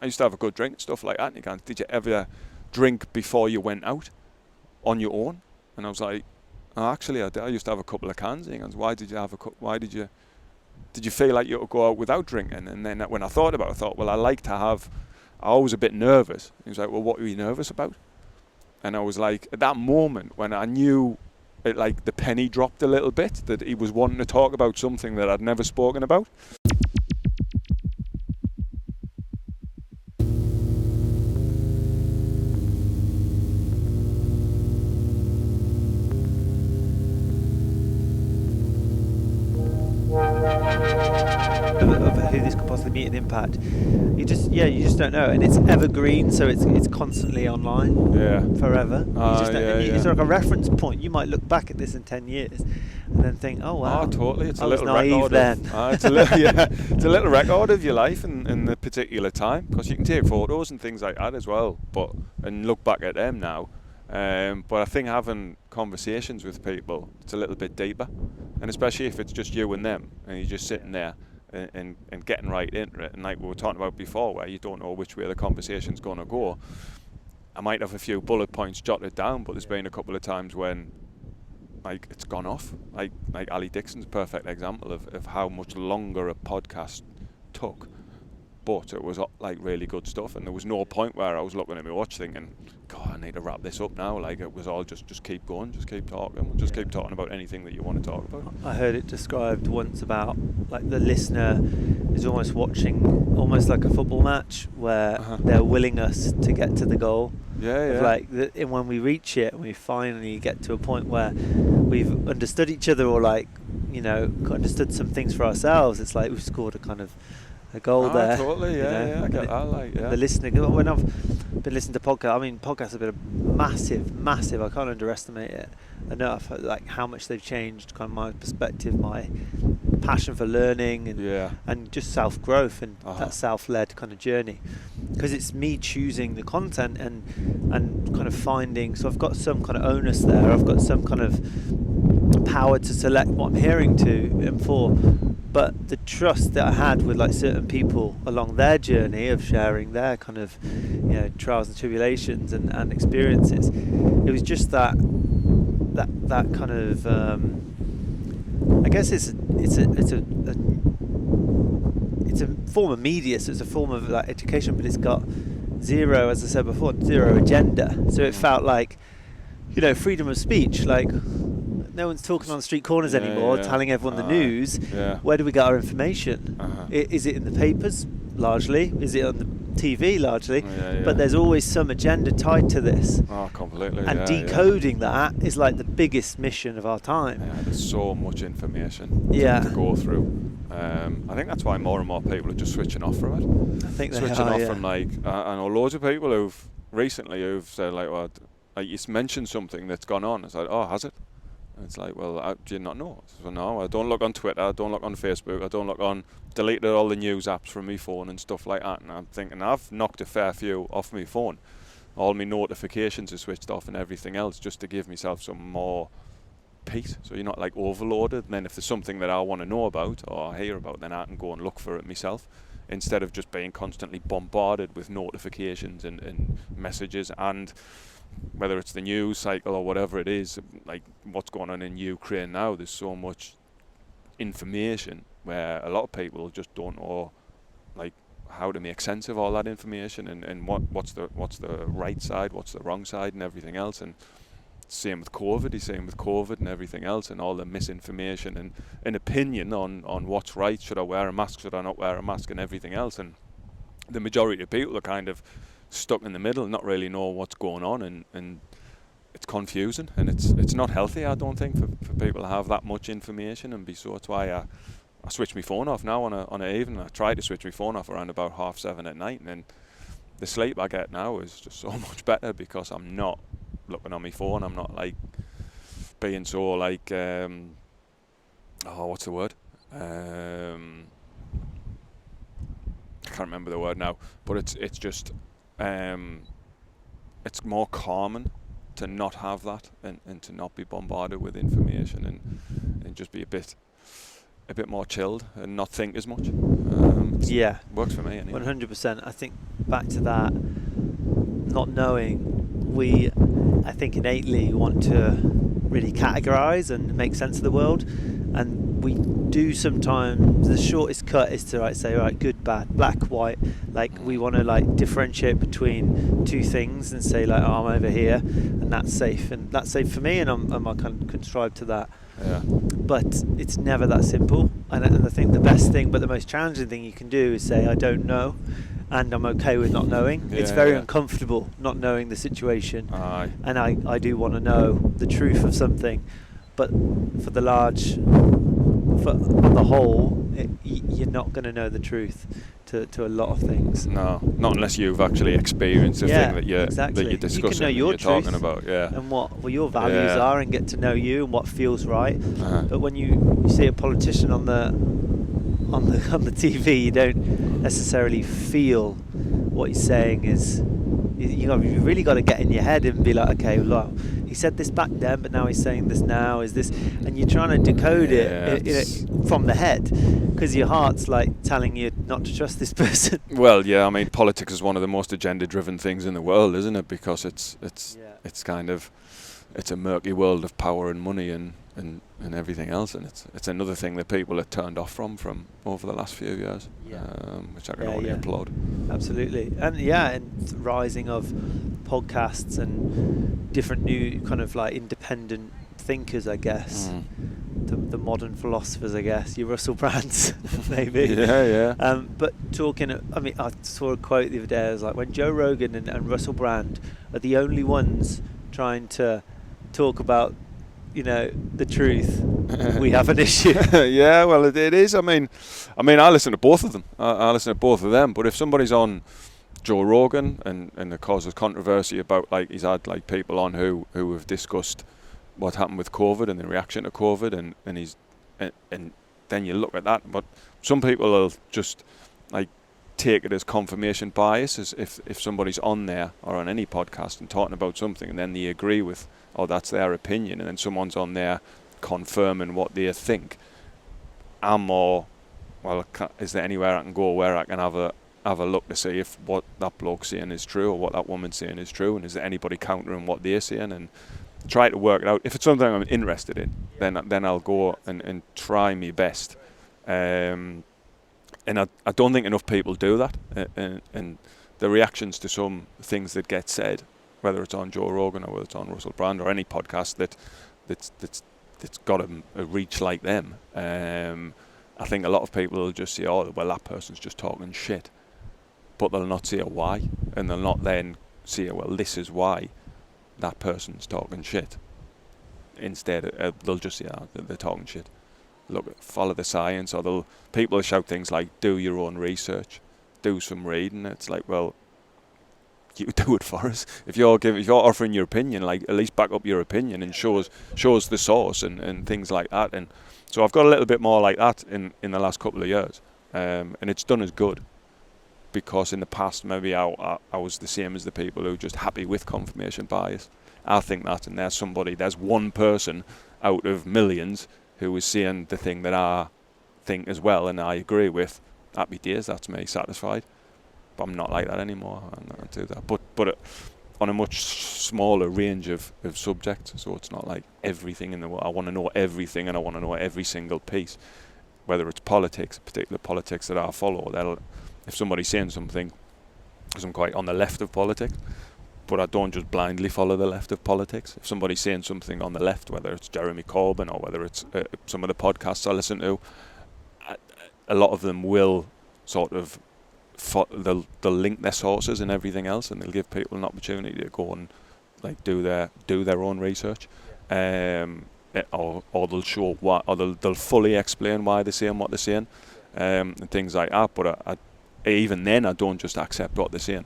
I used to have a good drink and stuff like that. And you go, did you ever drink before you went out on your own? And I was like, oh, actually, I used to have a couple of cans. And he goes, why did you have a cup? Why did you feel like you could go out without drinking? And then when I thought about it, I thought, well, I was a bit nervous. He was like, well, what were you nervous about? And I was like, at that moment when I knew it, like the penny dropped a little bit, that he was wanting to talk about something that I'd never spoken about. Of who this could possibly be an impact, you just don't know, and it's evergreen, so it's constantly online, forever. It's like a reference point. You might look back at this in 10 years and then think, oh wow, totally. It's I was naive then. It's a little record of your life in the particular time, because you can take photos and things like that as well, and look back at them now. But I think having conversations with people, it's a little bit deeper, and especially if it's just you and them, and you're just sitting there and getting right into it. And like we were talking about before, where you don't know which way the conversation's going to go. I might have a few bullet points jotted down, but there's been a couple of times when like it's gone off. Like Ali Dixon's a perfect example of how much longer a podcast took. But it was like really good stuff, and there was no point where I was looking at my watch thinking, God, I need to wrap this up now. Like, it was all just keep going, just keep talking, keep talking about anything that you want to talk about. I heard it described once about like the listener is almost watching almost like a football match where they're willing us to get to the goal. And when we reach it, and we finally get to a point where we've understood each other, or like, understood some things for ourselves, it's like we've scored a goal there. Totally, I get that. The listener, when I've been listening to podcasts, podcasts have been a massive, I can't underestimate it enough, like how much they've changed kind of my perspective, my passion for learning, and just self-growth, and that self-led kind of journey, because it's me choosing the content and kind of finding, so I've got some kind of onus there, I've got some kind of power to select what I'm hearing to and for. But the trust that I had with like certain people along their journey of sharing their kind of, trials and tribulations and experiences, it was just that kind of, I guess it's a form of media, so it's a form of like education, but it's got zero, as I said before, zero agenda. So it felt like, freedom of speech, like. No one's talking on street corners anymore, telling everyone the news. Where do we get our information? Is it in the papers, largely? Is it on the TV, largely? But there's always some agenda tied to this. Oh, completely. And decoding that is like the biggest mission of our time. Yeah, there's so much information to go through. I think that's why more and more people are just switching off from it. I think switching off from I know loads of people who've said like, well, like you mentioned something that's gone on. It's like, oh, has it? And it's like, well, do you not know? So no, I don't look on Twitter, I don't look on Facebook, I don't look on, deleted all the news apps from my phone and stuff like that. And I'm thinking, I've knocked a fair few off my phone. All my notifications are switched off and everything else, just to give myself some more peace. So you're not like overloaded. And then if there's something that I want to know about or hear about, then I can go and look for it myself, instead of just being constantly bombarded with notifications and messages, and whether it's the news cycle or whatever it is, like what's going on in Ukraine now, there's so much information where a lot of people just don't know like how to make sense of all that information, and what's the right side, what's the wrong side, and everything else. And same with COVID and everything else, and all the misinformation and an opinion on what's right. Should I wear a mask, should I not wear a mask, and everything else. And the majority of people are kind of stuck in the middle, not really know what's going on, and it's confusing, and it's not healthy, I don't think, for people to have that much information and be so. That's why I switch my phone off now on an evening. I try to switch my phone off around about 7:30 at night, and then the sleep I get now is just so much better, because I'm not looking on my phone. I'm not like being so like what's the word? I can't remember the word now, but it's just it's more common to not have that, and to not be bombarded with information, and just be a bit a bit more chilled and not think as much. Yeah, works for me anyway. 100%. I think back to that, not knowing, I think innately want to really categorize and make sense of the world, and we do sometimes. The shortest cut is to say, right, good, bad, black, white. Like, we want to like differentiate between two things and say like, oh, I'm over here and that's safe for me, and I can strive to that. Yeah. But it's never that simple, and I think the best thing, but the most challenging thing you can do is say, I don't know, and I'm okay with not knowing. It's very uncomfortable not knowing the situation. Aye. And I do want to know the truth of something, but on the whole, you're not going to know the truth to a lot of things. No, not unless you've actually experienced the thing that you're discussing, you can know your you're talking about. Yeah. And what your values are, and get to know you and what feels right. Uh-huh. But when you see a politician on the TV, you don't necessarily feel what he's saying is. You've really got to get in your head and be like, okay, well, he said this back then, but now he's saying this now. Is this? And you're trying to decode it from the head, because your heart's like telling you not to trust this person. Well, yeah, I mean, politics is one of the most agenda-driven things in the world, isn't it? Because it's kind of, it's a murky world of power and money and everything else, and it's another thing that people are turned off from over the last few years, which I can only applaud. Absolutely. And and rising of podcasts and different new kind of like independent thinkers, I guess. The modern philosophers, I guess, your Russell Brands, maybe. But I saw a quote the other day. I was like, when Joe Rogan and Russell Brand are the only ones trying to talk about, the truth, we have an issue. Yeah, well, it is. I mean, I listen to both of them. I listen to both of them. But if somebody's on Joe Rogan and it causes controversy about, like, he's had like people on who have discussed what happened with COVID and the reaction to COVID, and then you look at that. But some people will just like take it as confirmation bias, as if somebody's on there or on any podcast and talking about something, and then they agree with, oh, that's their opinion, and then someone's on there confirming what they think. I'm more, well, is there anywhere I can go where I can have a look to see if what that bloke's saying is true or what that woman's saying is true, and is there anybody countering what they're saying, and try to work it out. If it's something I'm interested in, then I'll go and try my best. And I don't think enough people do that. And the reactions to some things that get said, whether it's on Joe Rogan or whether it's on Russell Brand or any podcast that's got a reach like them, I think a lot of people will just say, oh, well, that person's just talking shit. But they'll not say why, and they'll not then say, well, this is why that person's talking shit. Instead, they'll just say, oh, they're talking shit. Look, follow the science, or people shout things like, do your own research, do some reading. It's like, well, you do it for us. If you're offering your opinion, like, at least back up your opinion and shows the source and things like that. And so I've got a little bit more like that in the last couple of years, and it's done us good. Because in the past, maybe I was the same as the people who are just happy with confirmation bias. I think that, and there's one person out of millions who is saying the thing that I think as well, and I agree with. Happy days, that's me, satisfied. But I'm not like that anymore. I don't do that. But on a much smaller range of subjects, so it's not like everything in the world. I want to know everything, and I want to know every single piece. Whether it's politics, particular politics that I follow, if somebody's saying something, because I'm quite on the left of politics, but I don't just blindly follow the left of politics. If somebody's saying something on the left, whether it's Jeremy Corbyn or whether it's some of the podcasts I listen to, a lot of them will sort of, they'll link their sources and everything else, and they'll give people an opportunity to go and like do their own research, or they'll show why, or they'll fully explain why they're saying what they're saying, and things like that. But even then, I don't just accept what they're saying.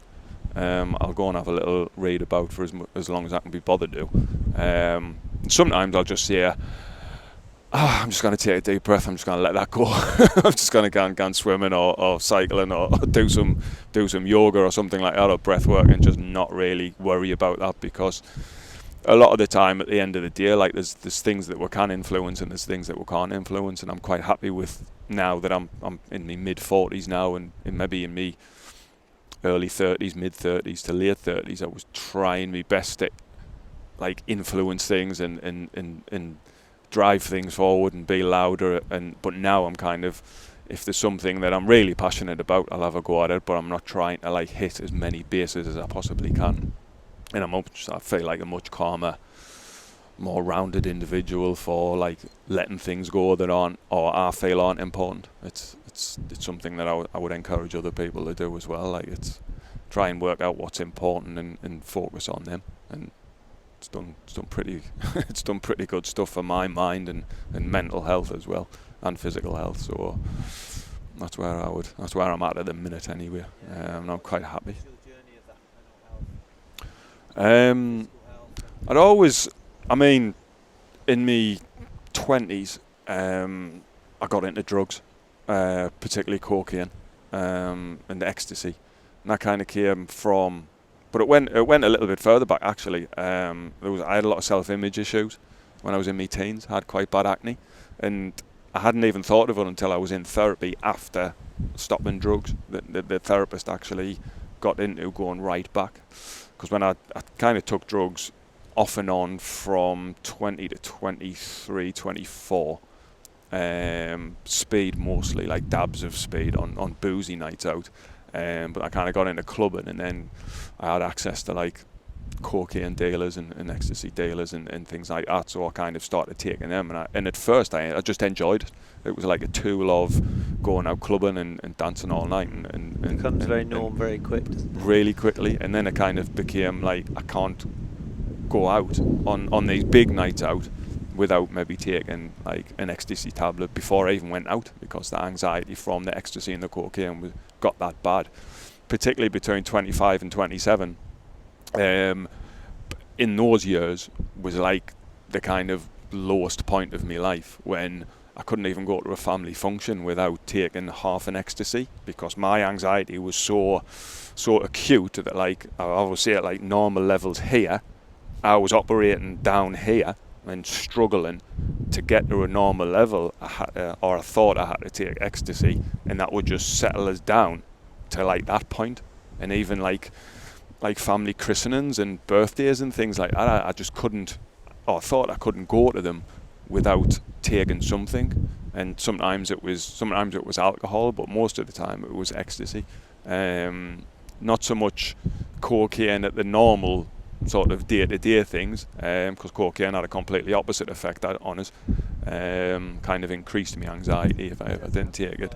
I'll go and have a little read about for as long as I can be bothered to. Sometimes I'll just say, I'm just going to take a deep breath, I'm just going to let that go. I'm just going to go and swimming or cycling or do some yoga or something like that, or breath work, and just not really worry about that, because a lot of the time at the end of the day, like there's things that we can influence and there's things that we can't influence, and I'm quite happy with now that I'm in my mid-40s now, and maybe in me early 30s, mid-30s to late 30s, I was trying my best to like influence things and drive things forward and be louder, but now I'm kind of, if there's something that I'm really passionate about, I'll have a go at it, but I'm not trying to like hit as many bases as I possibly can. And I feel like a much calmer, more rounded individual for like letting things go that aren't, or I feel aren't important. It's something that I would encourage other people to do as well. Like it's try and work out what's important and focus on them. And it's done pretty it's done pretty good stuff for my mind and mental health as well, and physical health. So that's where I'm at the minute anyway. And I'm quite happy. I'd always, I mean, in me 20s, I got into drugs, particularly cocaine and ecstasy, and that kind of came from. But it went a little bit further back actually. I had a lot of self-image issues when I was in my teens. I had quite bad acne, and I hadn't even thought of it until I was in therapy after stopping drugs. The therapist actually got into going right back. Because when I kind of took drugs off and on from 20 to 23, 24, speed mostly, like dabs of speed on boozy nights out. But I kind of got into clubbing, and then I had access to like cocaine dealers and ecstasy dealers and things like that. So I kind of started taking them, and at first I just enjoyed it. It was like a tool of going out clubbing and dancing all night. And becomes very norm very quick, doesn't it? Really quickly, and then it kind of became like I can't go out on these big nights out without maybe taking like an ecstasy tablet before I even went out, because the anxiety from the ecstasy and the cocaine got that bad, particularly between 25 and 27. In those years was like the kind of lowest point of my life, when I couldn't even go to a family function without taking half an ecstasy, because my anxiety was so acute that like I would say at like normal levels here, I was operating down here and struggling to get to a normal level. I thought I had to take ecstasy, and that would just settle us down to like that point. And even like family christenings and birthdays and things like that, I just couldn't, or thought I couldn't go to them without taking something. And sometimes it was alcohol, but most of the time it was ecstasy. Not so much cocaine at the normal sort of day-to-day things, because cocaine had a completely opposite effect on us. Kind of increased my anxiety if I didn't take it.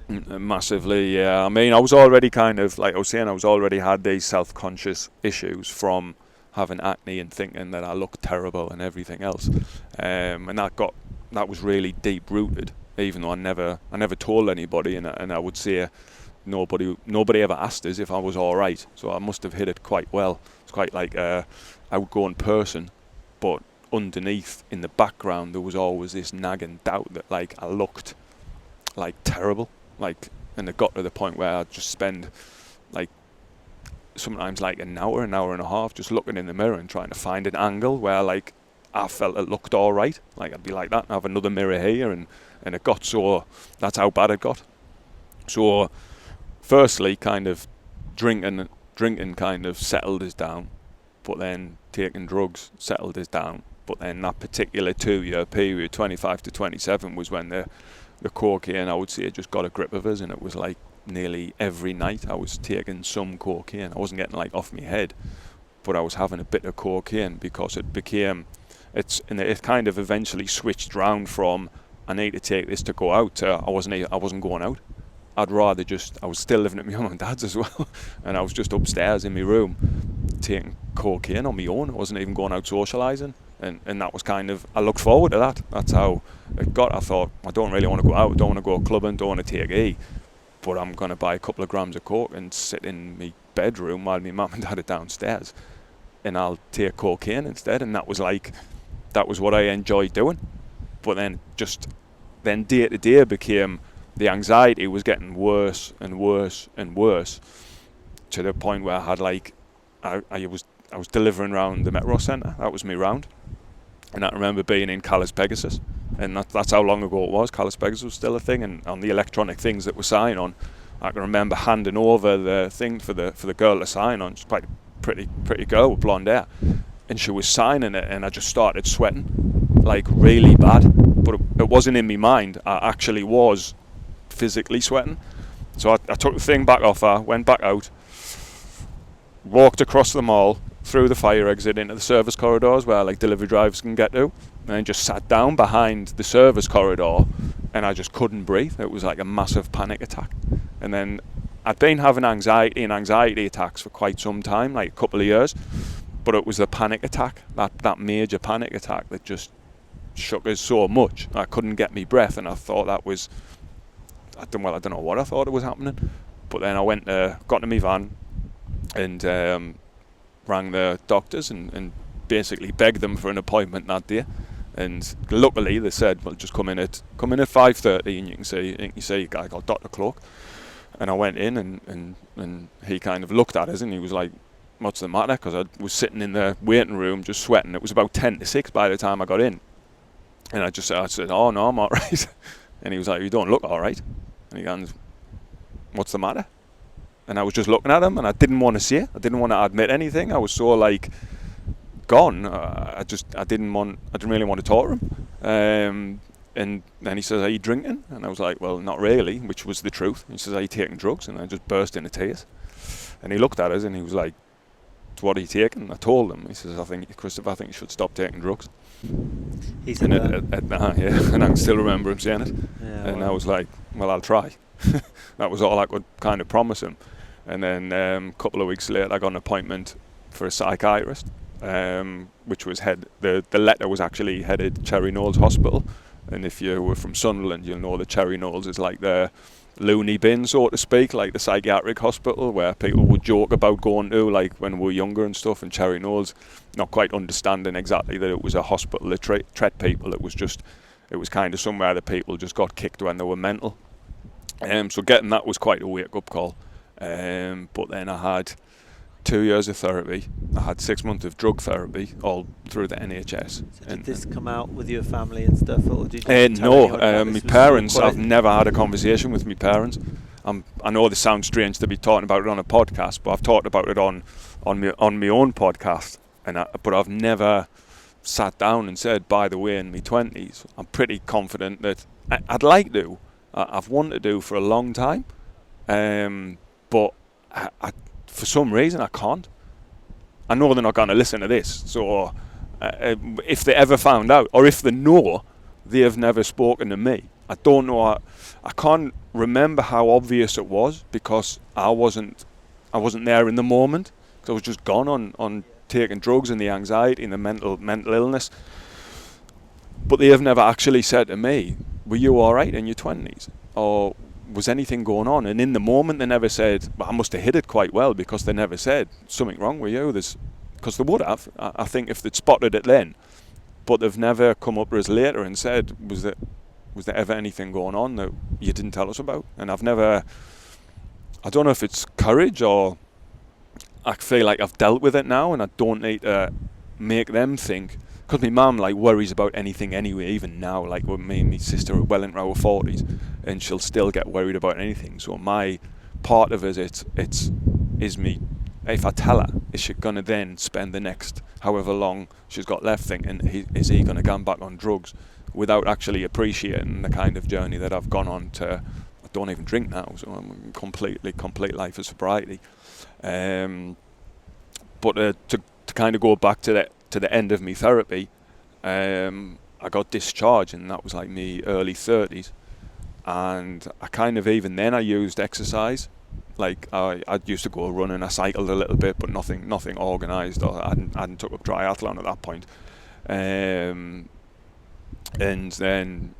Massively, yeah. I mean, I was already kind of, like I was saying, I was already had these self-conscious issues from having acne and thinking that I looked terrible and everything else, and that was really deep rooted. Even though I never told anybody, and I would say nobody ever asked us if I was all right. So I must have hid it quite well. It's quite like a outgoing person, but underneath in the background there was always this nagging doubt that like I looked like terrible. Like, and it got to the point where I'd just spend like sometimes like an hour and a half just looking in the mirror and trying to find an angle where like I felt it looked all right. Like I'd be like that and have another mirror here, and it got so, that's how bad it got. So firstly, kind of drinking kind of settled us down, but then taking drugs settled us down. But then that particular 2-year period, 25 to 27, was when the cocaine, I would say, just got a grip of us, and it was like nearly every night I was taking some cocaine. I wasn't getting like off my head, but I was having a bit of cocaine, because it kind of eventually switched round from I need to take this to go out to I wasn't going out. I was still living at my mum and dad's as well, and I was just upstairs in my room taking cocaine on my own. I wasn't even going out socialising. And that was kind of, I looked forward to that. That's how it got. I thought, I don't really want to go out, I don't want to go clubbing, don't want to take E, but I'm going to buy a couple of grams of coke and sit in my bedroom while my mum and dad are downstairs, and I'll take cocaine instead. And that was what I enjoyed doing. But then day to day became, the anxiety was getting worse and worse and worse, to the point where I had like, I I was delivering around the Metro Centre. That was me round. And I remember being in Calais Pegasus, and that's how long ago it was. Calais Pegasus was still a thing, and on the electronic things that were signed on, I can remember handing over the thing for the girl to sign on. She's quite a pretty girl with blonde hair, and she was signing it, and I just started sweating, like really bad. But it wasn't in my mind. I actually was physically sweating. So I took the thing back off her, went back out, walked across the mall, through the fire exit into the service corridors where like delivery drivers can get to, and then just sat down behind the service corridor, and I just couldn't breathe. It was like a massive panic attack. And then I'd been having anxiety attacks for quite some time, like a couple of years, but it was the panic attack, that major panic attack that just shook us so much. I couldn't get me breath, and I thought that was, I don't know what I thought it was happening. But then I got into my van and rang the doctors and basically begged them for an appointment that day. And luckily they said, well, just come in at 5:30 and you can see I got Dr. Cloak. And I went in and he kind of looked at us and he was like, what's the matter? Because I was sitting in the waiting room just sweating. It was about 10 to 6 by the time I got in. And I said, oh no, I'm all right. And he was like, you don't look all right. And he goes, what's the matter? And I was just looking at him, and I didn't want to say it. I didn't want to admit anything. I was so like gone. I didn't really want to talk to him. And then he says, are you drinking? And I was like, well, not really, which was the truth. He says, are you taking drugs? And I just burst into tears. And he looked at us and he was like, what are you taking? I told him. He says, Christopher, I think you should stop taking drugs. He said that? Yeah. And I can still remember him saying it. Yeah, and well. I was like, well, I'll try. That was all I could kind of promise him. And then a couple of weeks later, I got an appointment for a psychiatrist, which was the letter was actually headed Cherry Knowles Hospital. And if you were from Sunderland, you'll know that Cherry Knowles is like the loony bin, so to speak, like the psychiatric hospital where people would joke about going to, like when we were younger and stuff. And Cherry Knowles, not quite understanding exactly that it was a hospital that treat people. It was kind of somewhere that people just got kicked when they were mental. So getting that was quite a wake-up call. But then I had 2 years of therapy. I had 6 months of drug therapy, all through the NHS. So did this come out with your family and stuff, or did you no, my parents, I've never had a conversation with my parents. I know this sounds strange to be talking about it on a podcast, but I've talked about it on my own podcast, but I've never sat down and said, by the way, in my 20s, I'm pretty confident that I'd like to. I've wanted to do for a long time, but I for some reason I can't. I know they're not going to listen to this, so if they ever found out, or if they know, they have never spoken to me. I don't know. I can't remember how obvious it was because I wasn't there in the moment. Because I was just gone on taking drugs and the anxiety and the mental illness. But they have never actually said to me, were you all right in your 20s? Or was anything going on? And in the moment they never said, well, I must have hid it quite well, because they never said, something wrong with you. Because they would have, I think, if they'd spotted it then. But they've never come up to us later and said, was there ever anything going on that you didn't tell us about? And I don't know if it's courage or I feel like I've dealt with it now and I don't need to make them think. Because my mum worries about anything anyway, even now. Like with me and my sister are well into our 40s, and she'll still get worried about anything. So my part of it, is me. If I tell her, is she gonna then spend the next however long she's got left thinking, is he gonna go back on drugs, without actually appreciating the kind of journey that I've gone on to. I don't even drink now, so I'm complete life of sobriety. But to kind of go back to the end of me therapy, I got discharged, and that was like me early 30s, and I kind of, even then I used exercise. Like I used to go running, I cycled a little bit, but nothing organised, or I hadn't took up triathlon at that point. And then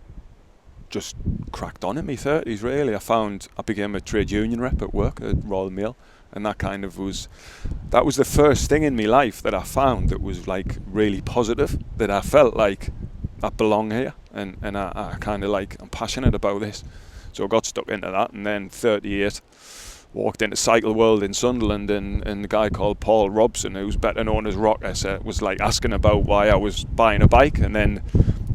just cracked on in my 30s really. I became a trade union rep at work at Royal Mail, and that was the first thing in my life that I found that was like really positive, that I felt like I belong here, and I kind of I'm passionate about this. So I got stuck into that, and then 38, walked into Cycle World in Sunderland, and the guy called Paul Robson, who's better known as Rocker, was like asking about why I was buying a bike, and then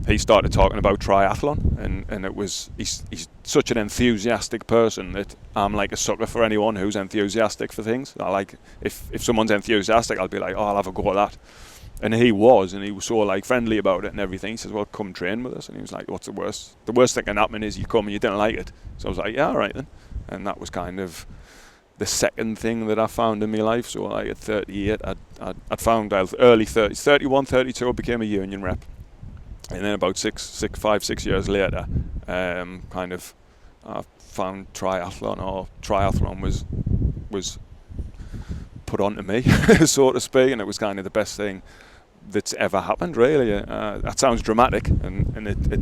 he started talking about triathlon, and it was he's such an enthusiastic person that I'm like a sucker for anyone who's enthusiastic for things. I like if someone's enthusiastic, I'll be like, oh, I'll have a go at that. And he was so like friendly about it and everything. He says, well, come train with us. And he was like, what's the worst? The worst thing can happen is you come and you didn't like it. So I was like, yeah, all right then. And that was kind of the second thing that I found in my life. So like at 38, I'd found out early 30s, 31, 32, I became a union rep. And then about 5-6 years later, kind of I found triathlon was put onto me, so to speak, and it was kind of the best thing that's ever happened, really. That sounds dramatic, and it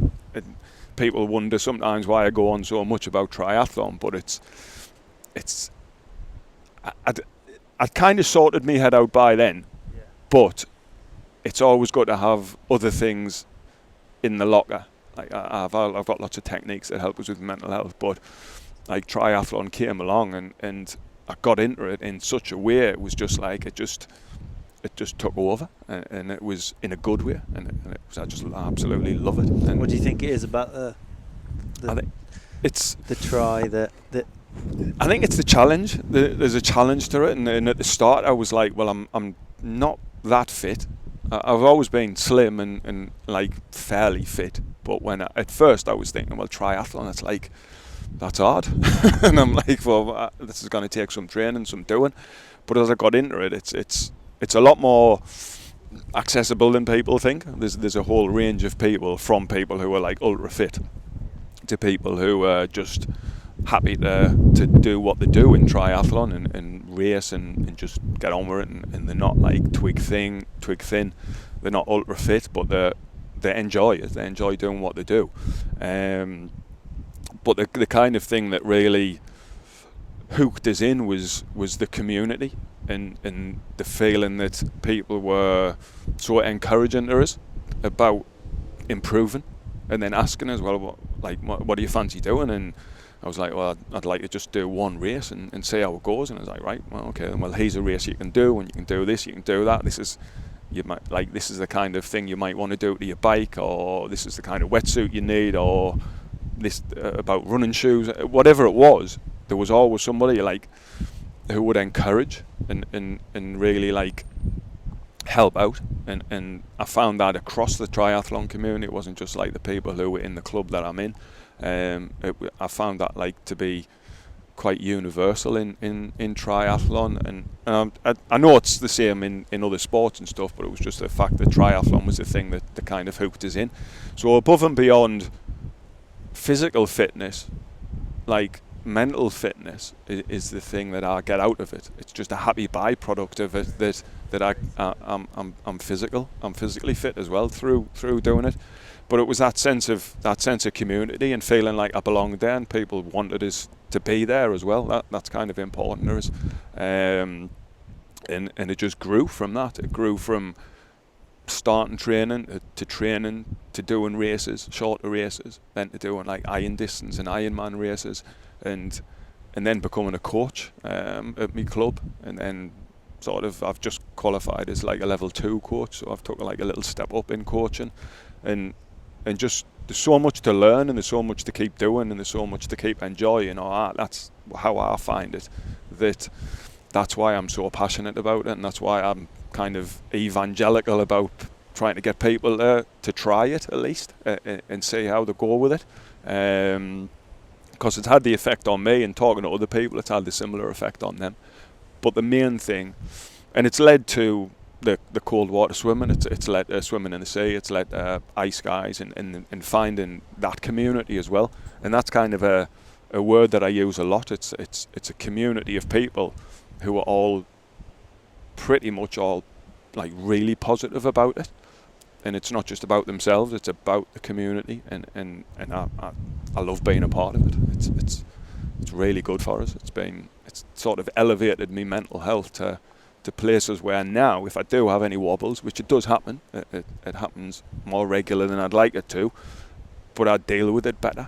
people wonder sometimes why I go on so much about triathlon, but it's I'd kind of sorted my head out by then, but it's always good to have other things in the locker. Like I've got lots of techniques that help us with mental health, but like triathlon came along and I got into it in such a way, it was just like it just took over, and it was in a good way, and I just absolutely love it. And what do you think it is about I think it's the try that I think it's the challenge. There's a challenge to it, and at the start I was like, well, I'm not that fit. I've always been slim and like fairly fit, but at first I was thinking, well, triathlon, that's hard. And I'm like, well, this is going to take some training, some doing. But as I got into it, it's a lot more accessible than people think. There's a whole range of people, from people who are like ultra fit to people who are just happy to do what they do in triathlon and race and just get on with it, and they're not like twig thin. They're not ultra fit, but they enjoy it. They enjoy doing what they do. But the kind of thing that really hooked us in was the community and the feeling that people were so encouraging to us about improving, and then asking us, well, what do you fancy doing? And I was like, well, I'd like to just do one race and see how it goes. And I was like, right, well, okay, well, here's a race you can do, and you can do this, you can do that. This is the kind of thing you might want to do to your bike, or this is the kind of wetsuit you need, or this about running shoes, whatever it was. There was always somebody like who would encourage and really like help out, and I found that across the triathlon community. It wasn't just like the people who were in the club that I'm in. I found that like to be quite universal in triathlon, and I know it's the same in other sports and stuff, but it was just the fact that triathlon was the thing that kind of hooked us in. So above and beyond physical fitness, like mental fitness is the thing that I get out of it. It's just a happy byproduct of it that I'm physically fit as well through doing it. But it was that sense of community and feeling like I belonged there, and people wanted us to be there as well. That's kind of important to us, and it just grew from that. It grew from starting training to doing races, shorter races, then to doing like iron distance and Ironman races, and then becoming a coach at my club, and then sort of I've just qualified as like a level 2 coach, so I've took like a little step up in coaching, and just there's so much to learn, and there's so much to keep doing, and there's so much to keep enjoying. That's how I find it. That's why I'm so passionate about it, and that's why I'm kind of evangelical about trying to get people to try it at least and see how they go with it. Because it's had the effect on me, and talking to other people, it's had a similar effect on them. But the main thing, and it's led to the cold water swimming, it's led swimming in the sea, it's led ice guys and finding that community as well. And that's kind of a word that I use a lot. It's a community of people who are all pretty much all like really positive about it. And it's not just about themselves, it's about the community, and I love being a part of it. It's really good for us. It's sort of elevated me mental health to places where now, if I do have any wobbles, which it does happen, it happens more regular than I'd like it to, but I deal with it better.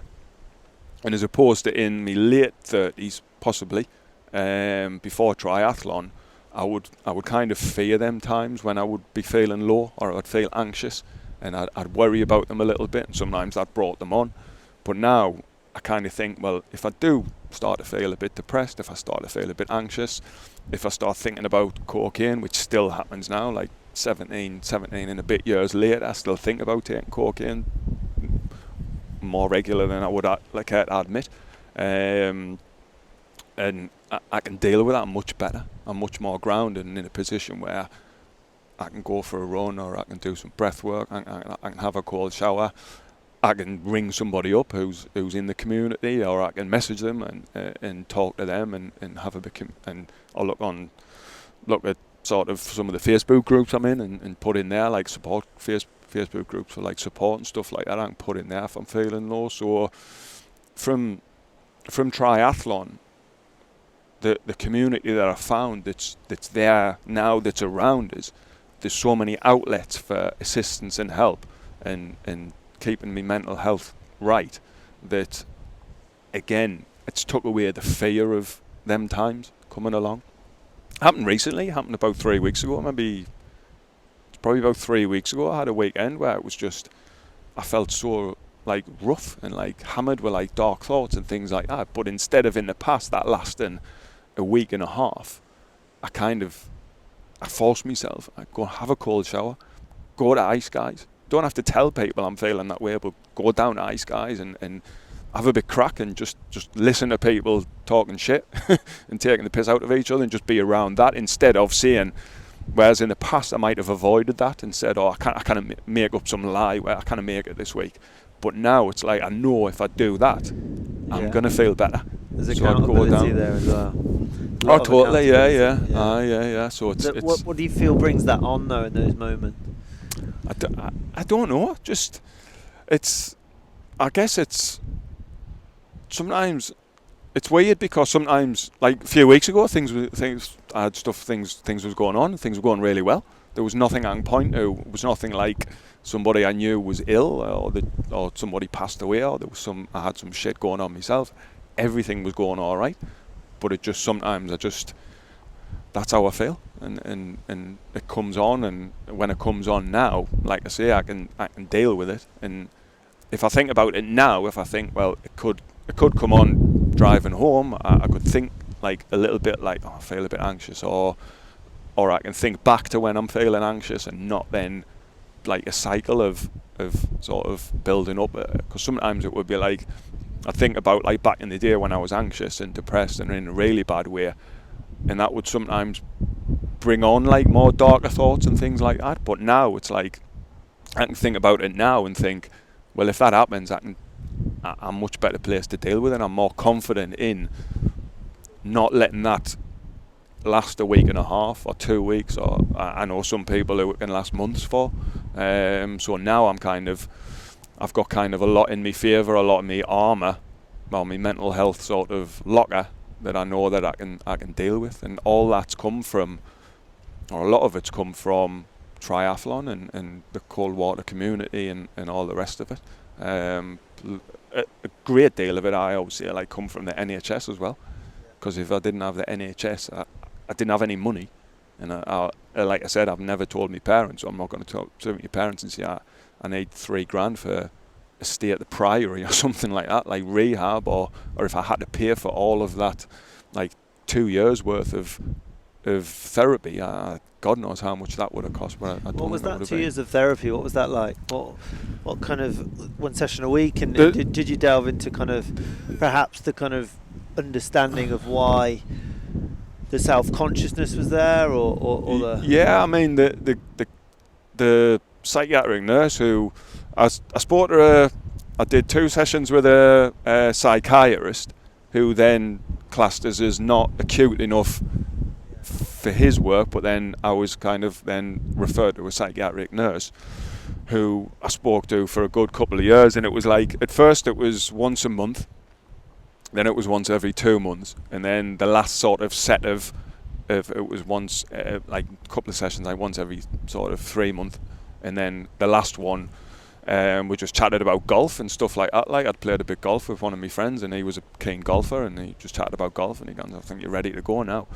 And as opposed to in my late 30s, possibly, before triathlon, I would kind of fear them times when I would be feeling low or I'd feel anxious, and I'd worry about them a little bit, and sometimes that brought them on. But now I kind of think, well, if I do start to feel a bit depressed, if I start to feel a bit anxious, if I start thinking about cocaine, which still happens now, like 17 and a bit years later, I still think about taking cocaine more regular than I would like to admit. And I can deal with that much better. I'm much more grounded and in a position where I can go for a run, or I can do some breath work, I can have a cold shower, I can ring somebody up who's in the community, or I can message them and talk to them and have a bit and I'll look at sort of some of the Facebook groups I'm in and put in there like support Facebook groups for like support and stuff like that. I can put in there if I'm feeling low. So from triathlon, the community that I found that's there now, that's around us, there's so many outlets for assistance and help and keeping my mental health right, that again, it's took away the fear of them times coming along. Happened about 3 weeks ago, it's probably about 3 weeks ago. I had a weekend where it was just, I felt so like rough and like hammered with like dark thoughts and things like that. But instead of in the past that lasting a week and a half, I forced myself. I go have a cold shower, go to Ice Guys. Don't have to tell people I'm feeling that way, but go down to Ice Guys and have a bit crack and just listen to people talking shit and taking the piss out of each other and just be around that instead of saying, whereas in the past I might have avoided that and said, I kind of make up some lie where I kind of make it this week. But now it's like, I know if I do that, I'm going to feel better. There's accountability there as well. Oh, totally, yeah. So it's what do you feel brings that on though in those moments? I don't know. Just I guess it's sometimes it's weird because sometimes, like a few weeks ago, things was going on. Things were going really well. There was nothing I can point to. It was nothing like somebody I knew was ill or somebody passed away, or I had some shit going on myself. Everything was going all right, but it just sometimes that's how I feel, and it comes on, and when it comes on now, like I say, I can deal with it. And if I think about it now, well, it could come on driving home, I could think like a little bit like, I feel a bit anxious, or I can think back to when I'm feeling anxious and not then like a cycle of sort of building up. Because sometimes it would be like, I think about like back in the day when I was anxious and depressed and in a really bad way, and that would sometimes bring on like more darker thoughts and things like that. But now it's like, I can think about it now and think, well, if that happens, I'm much better placed to deal with it. I'm more confident in not letting that last a week and a half or 2 weeks, or I know some people who it can last months for. So now I've got kind of a lot in my favour, a lot in my armour, well, my mental health sort of locker that I know that I can deal with, and all that's come from, or a lot of it's come from triathlon and the cold water community and all the rest of it. A great deal of it, I obviously come from the NHS as well, because if I didn't have the NHS, I didn't have any money, and like I said, I've never told my parents, so I'm not going to talk to my parents and say I need $3,000 for a stay at the Priory or something like that, like rehab, or if I had to pay for all of that, like 2 years worth of therapy, God knows how much that would have cost. But I don't what was know that 2 years of therapy? What was that like? What kind of, one session a week? And did you delve into kind of perhaps the kind of understanding of why the self-consciousness was there, or the... Yeah, I mean the psychiatric nurse who I spoke to her. I did 2 sessions with a psychiatrist who then classed us as not acute enough for his work, but then I was kind of then referred to a psychiatric nurse who I spoke to for a good couple of years, and it was like, at first it was once a month, then it was once every 2 months, and then the last sort of set of it was once like a couple of sessions, like once every sort of 3 months, and then the last one We just chatted about golf and stuff like that. Like, I'd played a bit golf with one of my friends, and he was a keen golfer, and he just chatted about golf, and he goes, I think you're ready to go now.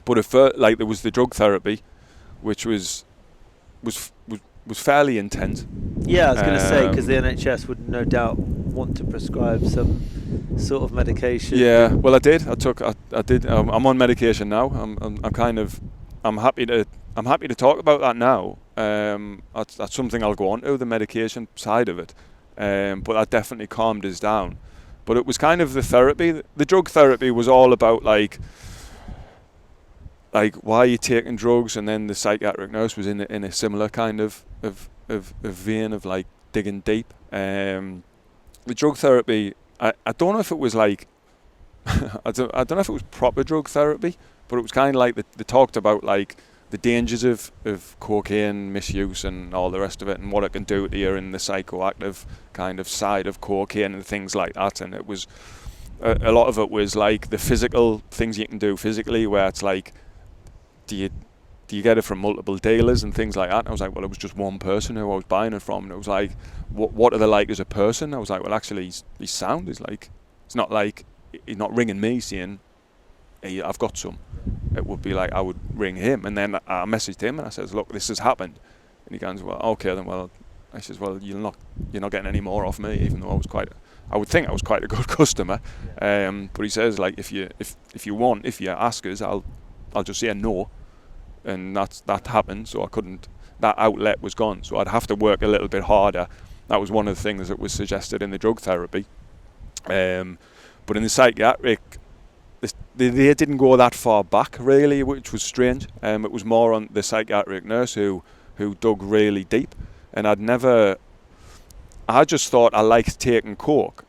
But there was the drug therapy, which was fairly intense. Yeah, I was going to say, because the NHS would no doubt want to prescribe some sort of medication. Yeah, well, I did. I did. I'm on medication now. I'm happy to talk about that now. That's something I'll go on to, the medication side of it. But that definitely calmed us down. But it was kind of the therapy. The drug therapy was all about like why are you taking drugs, and then the psychiatric nurse was in a similar kind of vein of like digging deep. The drug therapy, I don't know if it was like I don't know if it was proper drug therapy, but it was kind of like they talked about like the dangers of cocaine misuse and all the rest of it, and what it can do to you in the psychoactive kind of side of cocaine and things like that. And it was a lot of it was like the physical things you can do physically, where it's like, do you get it from multiple dealers and things like that? And I was like, well, it was just one person who I was buying it from. And it was like, what are they like as a person? I was like, well, actually, he's sound. He's like, it's not like, he's not ringing me saying, hey, I've got some. It would be like I would ring him, and then I messaged him and I says, look, this has happened. And he goes, well, okay, then, well, I says, well, you're not getting any more off me, even though I would think I was quite a good customer. But he says, like, if you ask us, I'll just say no. And that happened, so I couldn't, that outlet was gone, so I'd have to work a little bit harder. That was one of the things that was suggested in the drug therapy. But in the psychiatric, they didn't go that far back, really, which was strange. It was more on the psychiatric nurse who dug really deep. And I just thought I liked taking coke,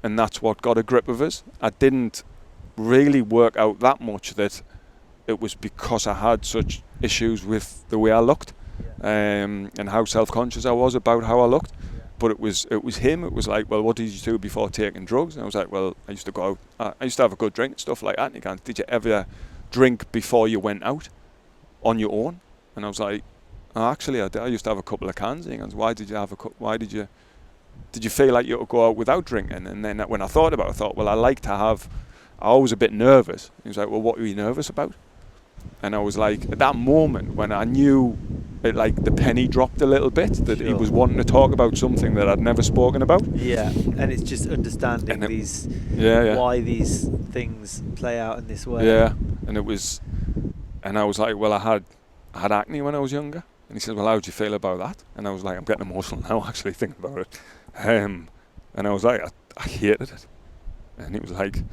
and that's what got a grip of us. I didn't really work out that much that it was because I had such issues with the way I looked, and how self-conscious I was about how I looked. But it was him. It was like, well, what did you do before taking drugs? And I was like, well, I used to go out. I used to have a good drink and stuff like that. And he goes, did you ever drink before you went out on your own? And I was like, oh, actually, I did. I used to have a couple of cans. And he goes, why did you have a cup? Why did you feel like you could go out without drinking? And then when I thought about it, I thought, well, I was a bit nervous. He was like, well, what were you nervous about? And I was like, at that moment when I knew it, like the penny dropped a little bit, that he was wanting to talk about something that I'd never spoken about. Yeah, and it's just understanding why these things play out in this way. Yeah, and I was like, well, I had acne when I was younger. And he said, well, how do you feel about that? And I was like, I'm getting emotional now actually thinking about it. And I was like, I hated it. And he was like,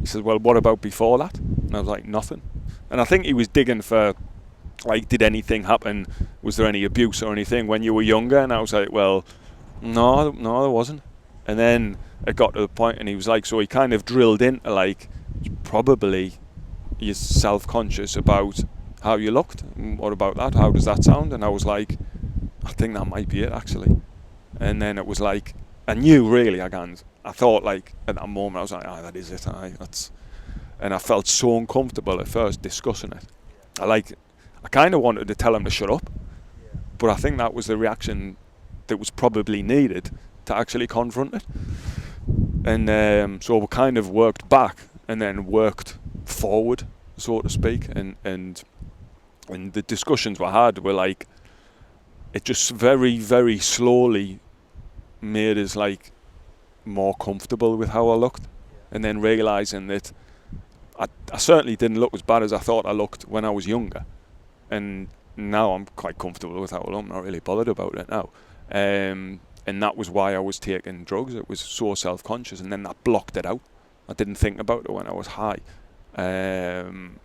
he said, well, what about before that? And I was like, nothing. And I think he was digging for, like, did anything happen? Was there any abuse or anything when you were younger? And I was like, well, no, there wasn't. And then it got to the point, and he was like, so he kind of drilled into, like, probably you're self-conscious about how you looked. What about that? How does that sound? And I was like, I think that might be it, actually. And then it was like, I knew really, I thought, like, at that moment, I was like, that is it. And I felt so uncomfortable at first discussing it. I kind of wanted to tell him to shut up, but I think that was the reaction that was probably needed to actually confront it. And so we kind of worked back and then worked forward, so to speak. And the discussions we had were like, it just very, very slowly made us like more comfortable with how I looked, and then realising that I certainly didn't look as bad as I thought I looked when I was younger, and now I'm quite comfortable with how I look. I'm not really bothered about it now, and that was why I was taking drugs. It was so self-conscious, and then that blocked it out. I didn't think about it when I was high, and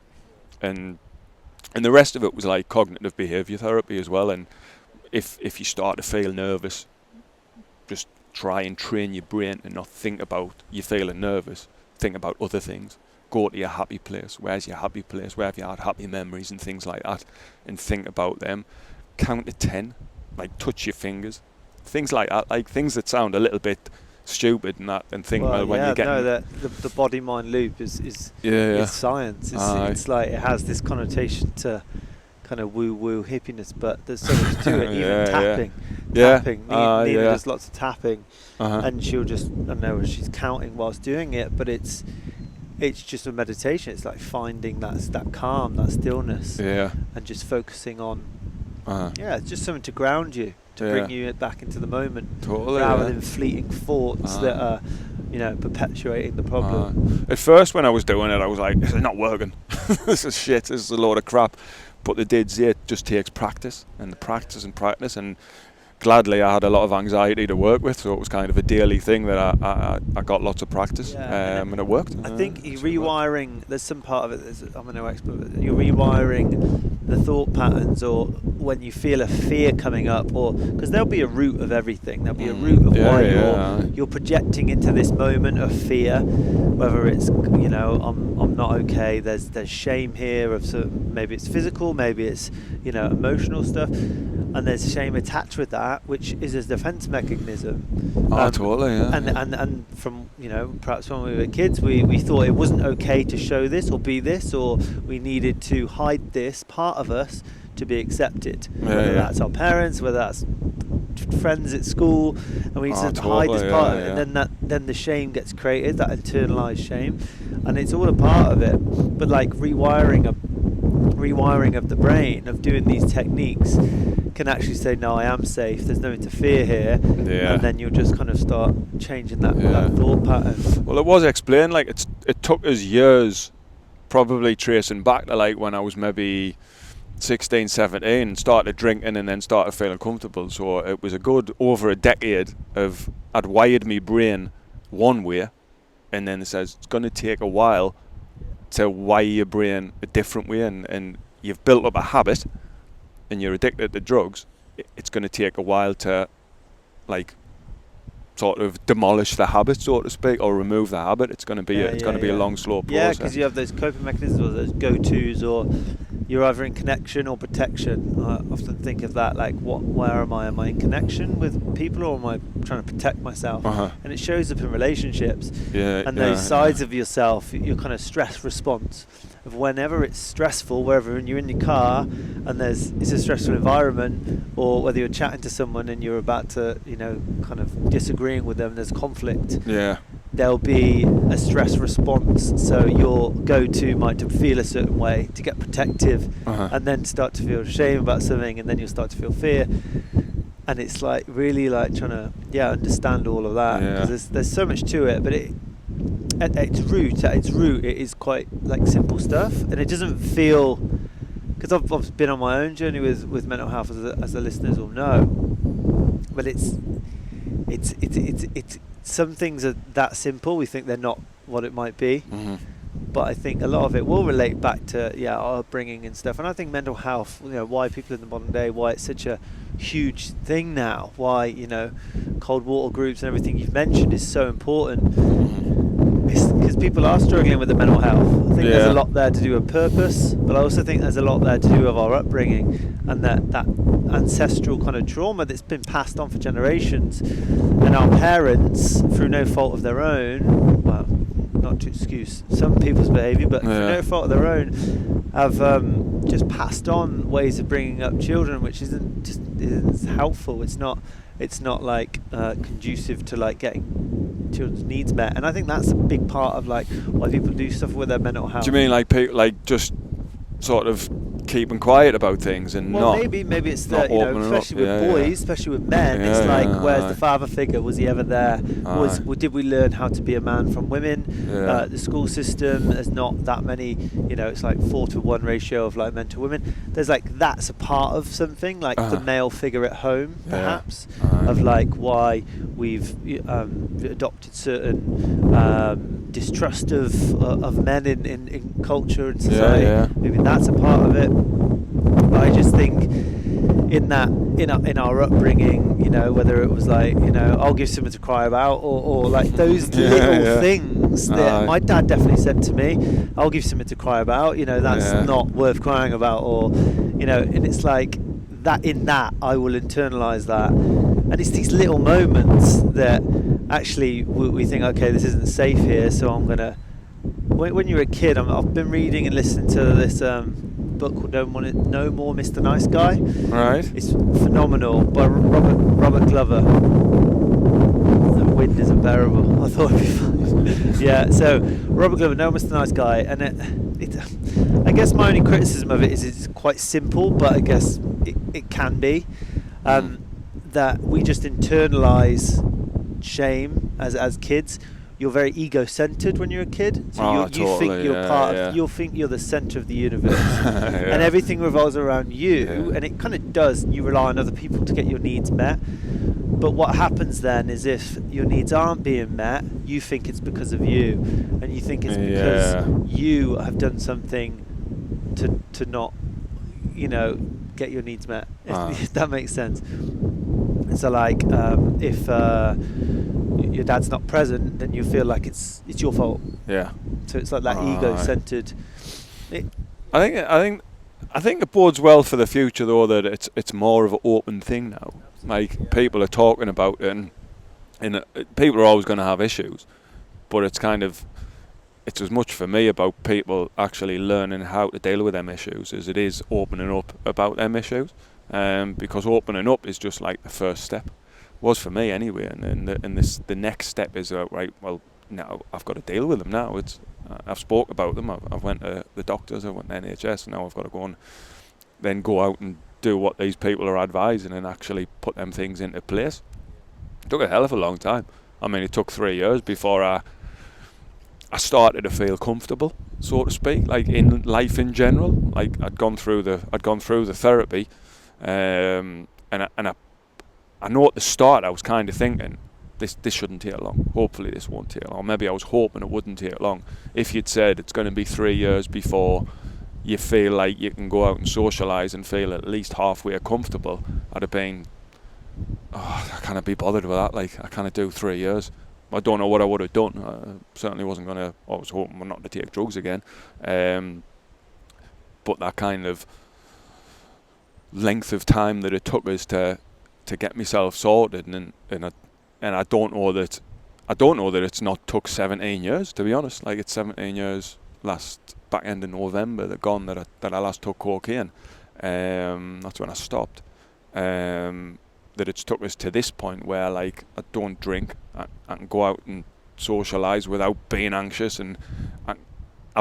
the rest of it was like cognitive behaviour therapy as well. And if you start to feel nervous, just try and train your brain to not think about you feeling nervous. Think about other things. Go to your happy place. Where's your happy place? Where have you had happy memories and things like that? And think about them. Count to 10. Like, touch your fingers. Things like that. Like, things that sound a little bit stupid and that. And think, when you're getting... No, the body-mind loop is science. It's like it has this connotation to kind of woo-woo hippiness, but there's so much to it. Even tapping. Nina does lots of tapping, and she'll just, I don't know, she's counting whilst doing it, but it's just a meditation. It's like finding that calm, that stillness, and just focusing on, it's just something to ground you, to bring you back into the moment, rather than fleeting thoughts that are, perpetuating the problem. At first, when I was doing it, I was like, this is not working. This is shit. This is a load of crap. But they did say it just takes practice and practice. And gladly, I had a lot of anxiety to work with, so it was kind of a daily thing that I got lots of practice, and it worked. I think you're rewiring, there's some part of it, I'm no expert, but you're rewiring the thought patterns, or when you feel a fear coming up, or because there'll be a root of everything, there'll be a root of why you're projecting into this moment of fear, whether it's, I'm not okay, there's shame here of maybe it's physical, maybe it's, emotional stuff, and there's shame attached with that, which is a defense mechanism. Totally, and from, perhaps when we were kids, we thought it wasn't okay to show this or be this, or we needed to hide this part of us to be accepted, whether that's our parents, whether that's friends at school, and we need to hide this part of it, and then the shame gets created, that internalized shame, and it's all a part of it. But like rewiring of the brain, of doing these techniques, can actually say, no, I am safe, there's nothing to fear here, and then you'll just kind of start changing that thought pattern. Well, it was explained, like it took us years, probably tracing back to like when I was maybe 16, 17, started drinking and then started feeling comfortable. So it was a good over a decade of, I'd wired my brain one way, and then it says it's going to take a while to wire your brain a different way, and you've built up a habit and you're addicted to drugs. It's going to take a while to like sort of demolish the habit, so to speak, or remove the habit. It's going to be a long, slow process. Yeah, because you have those coping mechanisms, or those go-tos, or you're either in connection or protection. I often think of that, like, where am I? Am I in connection with people, or am I trying to protect myself? And it shows up in relationships. And those sides of yourself, your kind of stress response of whenever it's stressful, wherever you're in your car and it's a stressful environment, or whether you're chatting to someone and you're about to, kind of disagreeing with them, there's conflict. There'll be a stress response. So your go-to might feel a certain way to get protective, and then start to feel shame about something, and then you'll start to feel fear. And it's like really like trying to understand all of that, because there's so much to it, but at its root, it is quite like simple stuff, and it doesn't feel, because I've been on my own journey with mental health, as the listeners will know, but it's some things are that simple, we think they're not what it might be, but I think a lot of it will relate back to our upbringing and stuff. And I think mental health, why people in the modern day, why it's such a huge thing now, why cold water groups and everything you've mentioned is so important, because people are struggling with the mental health. I think there's a lot there to do with purpose, but I also think there's a lot there to do with our upbringing and that ancestral kind of trauma that's been passed on for generations, and our parents, through no fault of their own, well, not to excuse some people's behaviour, but through no fault of their own, have just passed on ways of bringing up children, which isn't helpful. It's not like conducive to like getting children's needs met, and I think that's a big part of like why people do stuff with their mental health. Do you mean like people like just sort of keeping quiet about things and maybe it's that, especially with boys, especially with men, it's like, where's the father figure? Was he ever there? Did we learn how to be a man from women? The school system, there's not that many, it's like 4-to-1 ratio of like men to women. There's like, that's a part of something, like the male figure at home, perhaps, of like why we've adopted certain distrust of men in culture and society. Maybe that's a part of it. But I just think in our upbringing, whether it was like, I'll give something to cry about, or like those little things that my dad definitely said to me, I'll give something to cry about, that's not worth crying about, or and it's like that, in that I will internalize that. And it's these little moments that actually we think, okay, this isn't safe here, so I'm gonna, when you're a kid, I've been reading and listening to this book called No More Mr. Nice Guy. Right. It's phenomenal by Robert Glover. The wind is unbearable. I thought it'd be fun. Yeah, so Robert Glover, No More Mr. Nice Guy, and I guess my only criticism of it is it's quite simple, but I guess it can be that we just internalize shame as kids. You're very ego-centered when you're a kid, so you think you're part of. You'll think you're the center of the universe, and everything revolves around you. And it kind of does. You rely on other people to get your needs met. But what happens then is if your needs aren't being met, you think it's because of you, and you think it's because you have done something to not, get your needs met. If that makes sense. So like, if your dad's not present, then you feel like it's your fault. Yeah. So it's like that ego-centered. I think it bodes well for the future though that it's more of an open thing now. Like people are talking about it, and people are always going to have issues, but it's as much for me about people actually learning how to deal with them issues as it is opening up about them issues. Because opening up is just like the first step. Was for me anyway, and the next step is right. Well, now I've got to deal with them. Now I've spoke about them. I've went to the doctors. I went to NHS. And now I've got to go and then go out and do what these people are advising and actually put them things into place. It took a hell of a long time. I mean, it took 3 years before I started to feel comfortable, so to speak, like in life in general. Like I'd gone through the therapy, and I know at the start I was kind of thinking, this shouldn't take long. Hopefully this won't take long. Maybe I was hoping it wouldn't take long. If you'd said it's going to be 3 years before you feel like you can go out and socialise and feel at least halfway comfortable, I'd have been, I can't be bothered with that. Like, I can't do 3 years. I don't know what I would have done. I certainly wasn't going to, I was hoping not to take drugs again. But that kind of length of time that it took us to get myself sorted, and I don't know that it's not took 17 years, to be honest. Like, it's 17 years last back end of November that I last took cocaine. That's when I stopped. That it's took us to this point where, like, I don't drink. I can go out and socialise without being anxious, and I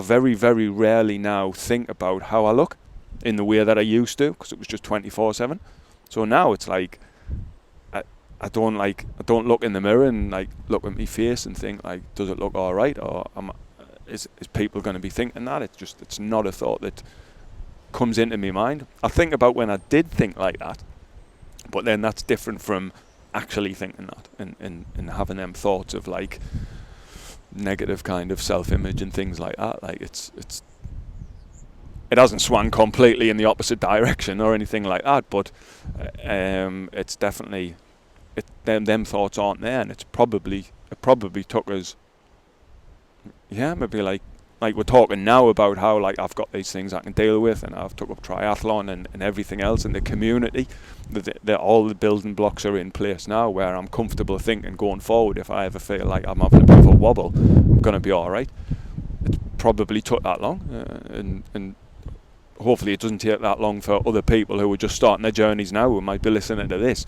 very, very rarely now think about how I look in the way that I used to, because it was just 24/7. So now it's like I don't look in the mirror and like look at my face and think like, does it look all right, or is people going to be thinking that? It's not a thought that comes into my mind. I think about when I did think like that, but then that's different from actually thinking that and having them thoughts of like negative kind of self-image and things like that. Like it hasn't swung completely in the opposite direction or anything like that, but it's definitely them thoughts aren't there, and it probably took us, maybe like we're talking now about how like I've got these things I can deal with, and I've took up triathlon and everything else in the community. That all the building blocks are in place now, where I'm comfortable thinking going forward, if I ever feel like I'm having a bit of a wobble, I'm going to be all right. It probably took that long, and hopefully it doesn't take that long for other people who are just starting their journeys now who might be listening to this.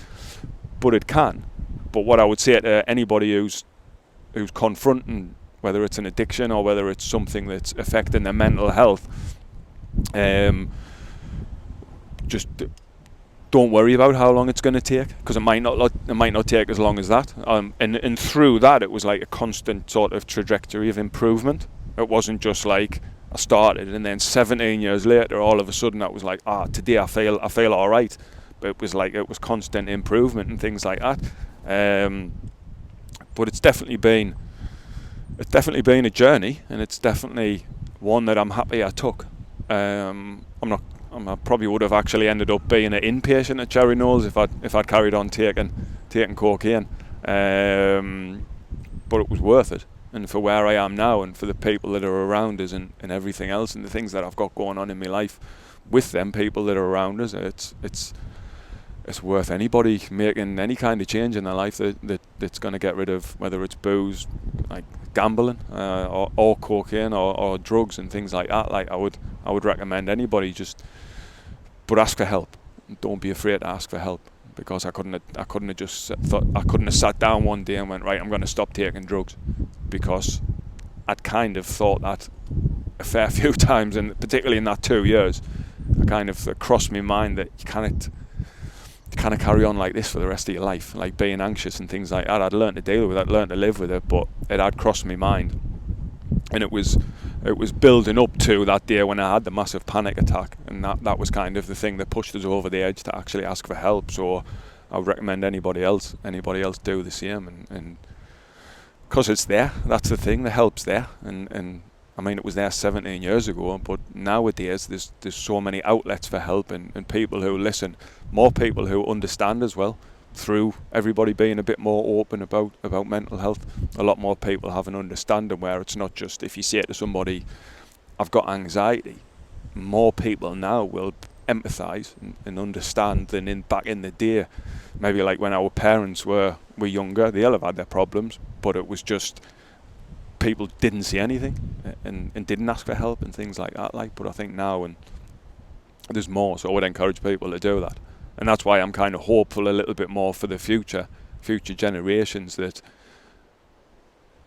But it can. But what I would say to anybody who's confronting, whether it's an addiction or whether it's something that's affecting their mental health, just don't worry about how long it's going to take, because it might not take as long as that. And through that, it was like a constant sort of trajectory of improvement. It wasn't just like I started and then 17 years later, all of a sudden, that was like, today I feel all right. But it was like it was constant improvement and things like that. But it's definitely been a journey, and it's definitely one that I'm happy I took. I probably would have actually ended up being an inpatient at Cherry Knowles if I'd carried on taking cocaine. But it was worth it, and for where I am now, and for the people that are around us, and everything else, and the things that I've got going on in my life with them people that are around us, it's worth anybody making any kind of change in their life that's going to get rid of, whether it's booze, like gambling or cocaine or drugs and things like that. Like I would recommend anybody but ask for help. Don't be afraid to ask for help, because I couldn't have sat down one day and went, right, I'm going to stop taking drugs, because I'd kind of thought that a fair few times, and particularly in that 2 years, I kind of crossed my mind that you can't carry on like this for the rest of your life, like being anxious and things like that. I'd learned to deal with it, learned to live with it, but it had crossed my mind, and it was building up to that day when I had the massive panic attack, and that was kind of the thing that pushed us over the edge to actually ask for help. So I would recommend anybody else do the same, and because it's there, that's the thing, the help's there, and I mean, it was there 17 years ago, but nowadays there's so many outlets for help, and people who listen, more people who understand as well, through everybody being a bit more open about mental health. A lot more people have an understanding where it's not just, if you say to somebody, I've got anxiety, more people now will empathise and understand than back in the day. Maybe like when our parents were younger, they'll have had their problems, but it was just people didn't say anything and didn't ask for help and things like that. But I think now, and there's more, so I would encourage people to do that. And that's why I'm kind of hopeful a little bit more for the future generations, that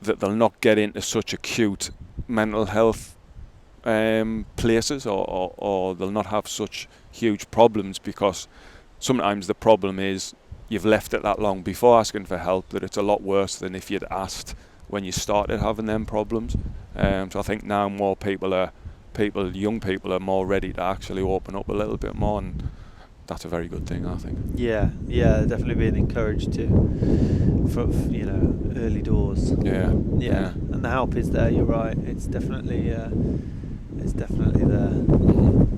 they'll not get into such acute mental health places, or they'll not have such huge problems, because sometimes the problem is you've left it that long before asking for help that it's a lot worse than if you'd asked when you started having them problems. So I think now more young people are more ready to actually open up a little bit more, and that's a very good thing, I think. Yeah, definitely being encouraged to, early doors. Yeah. And the help is there. You're right. It's definitely there.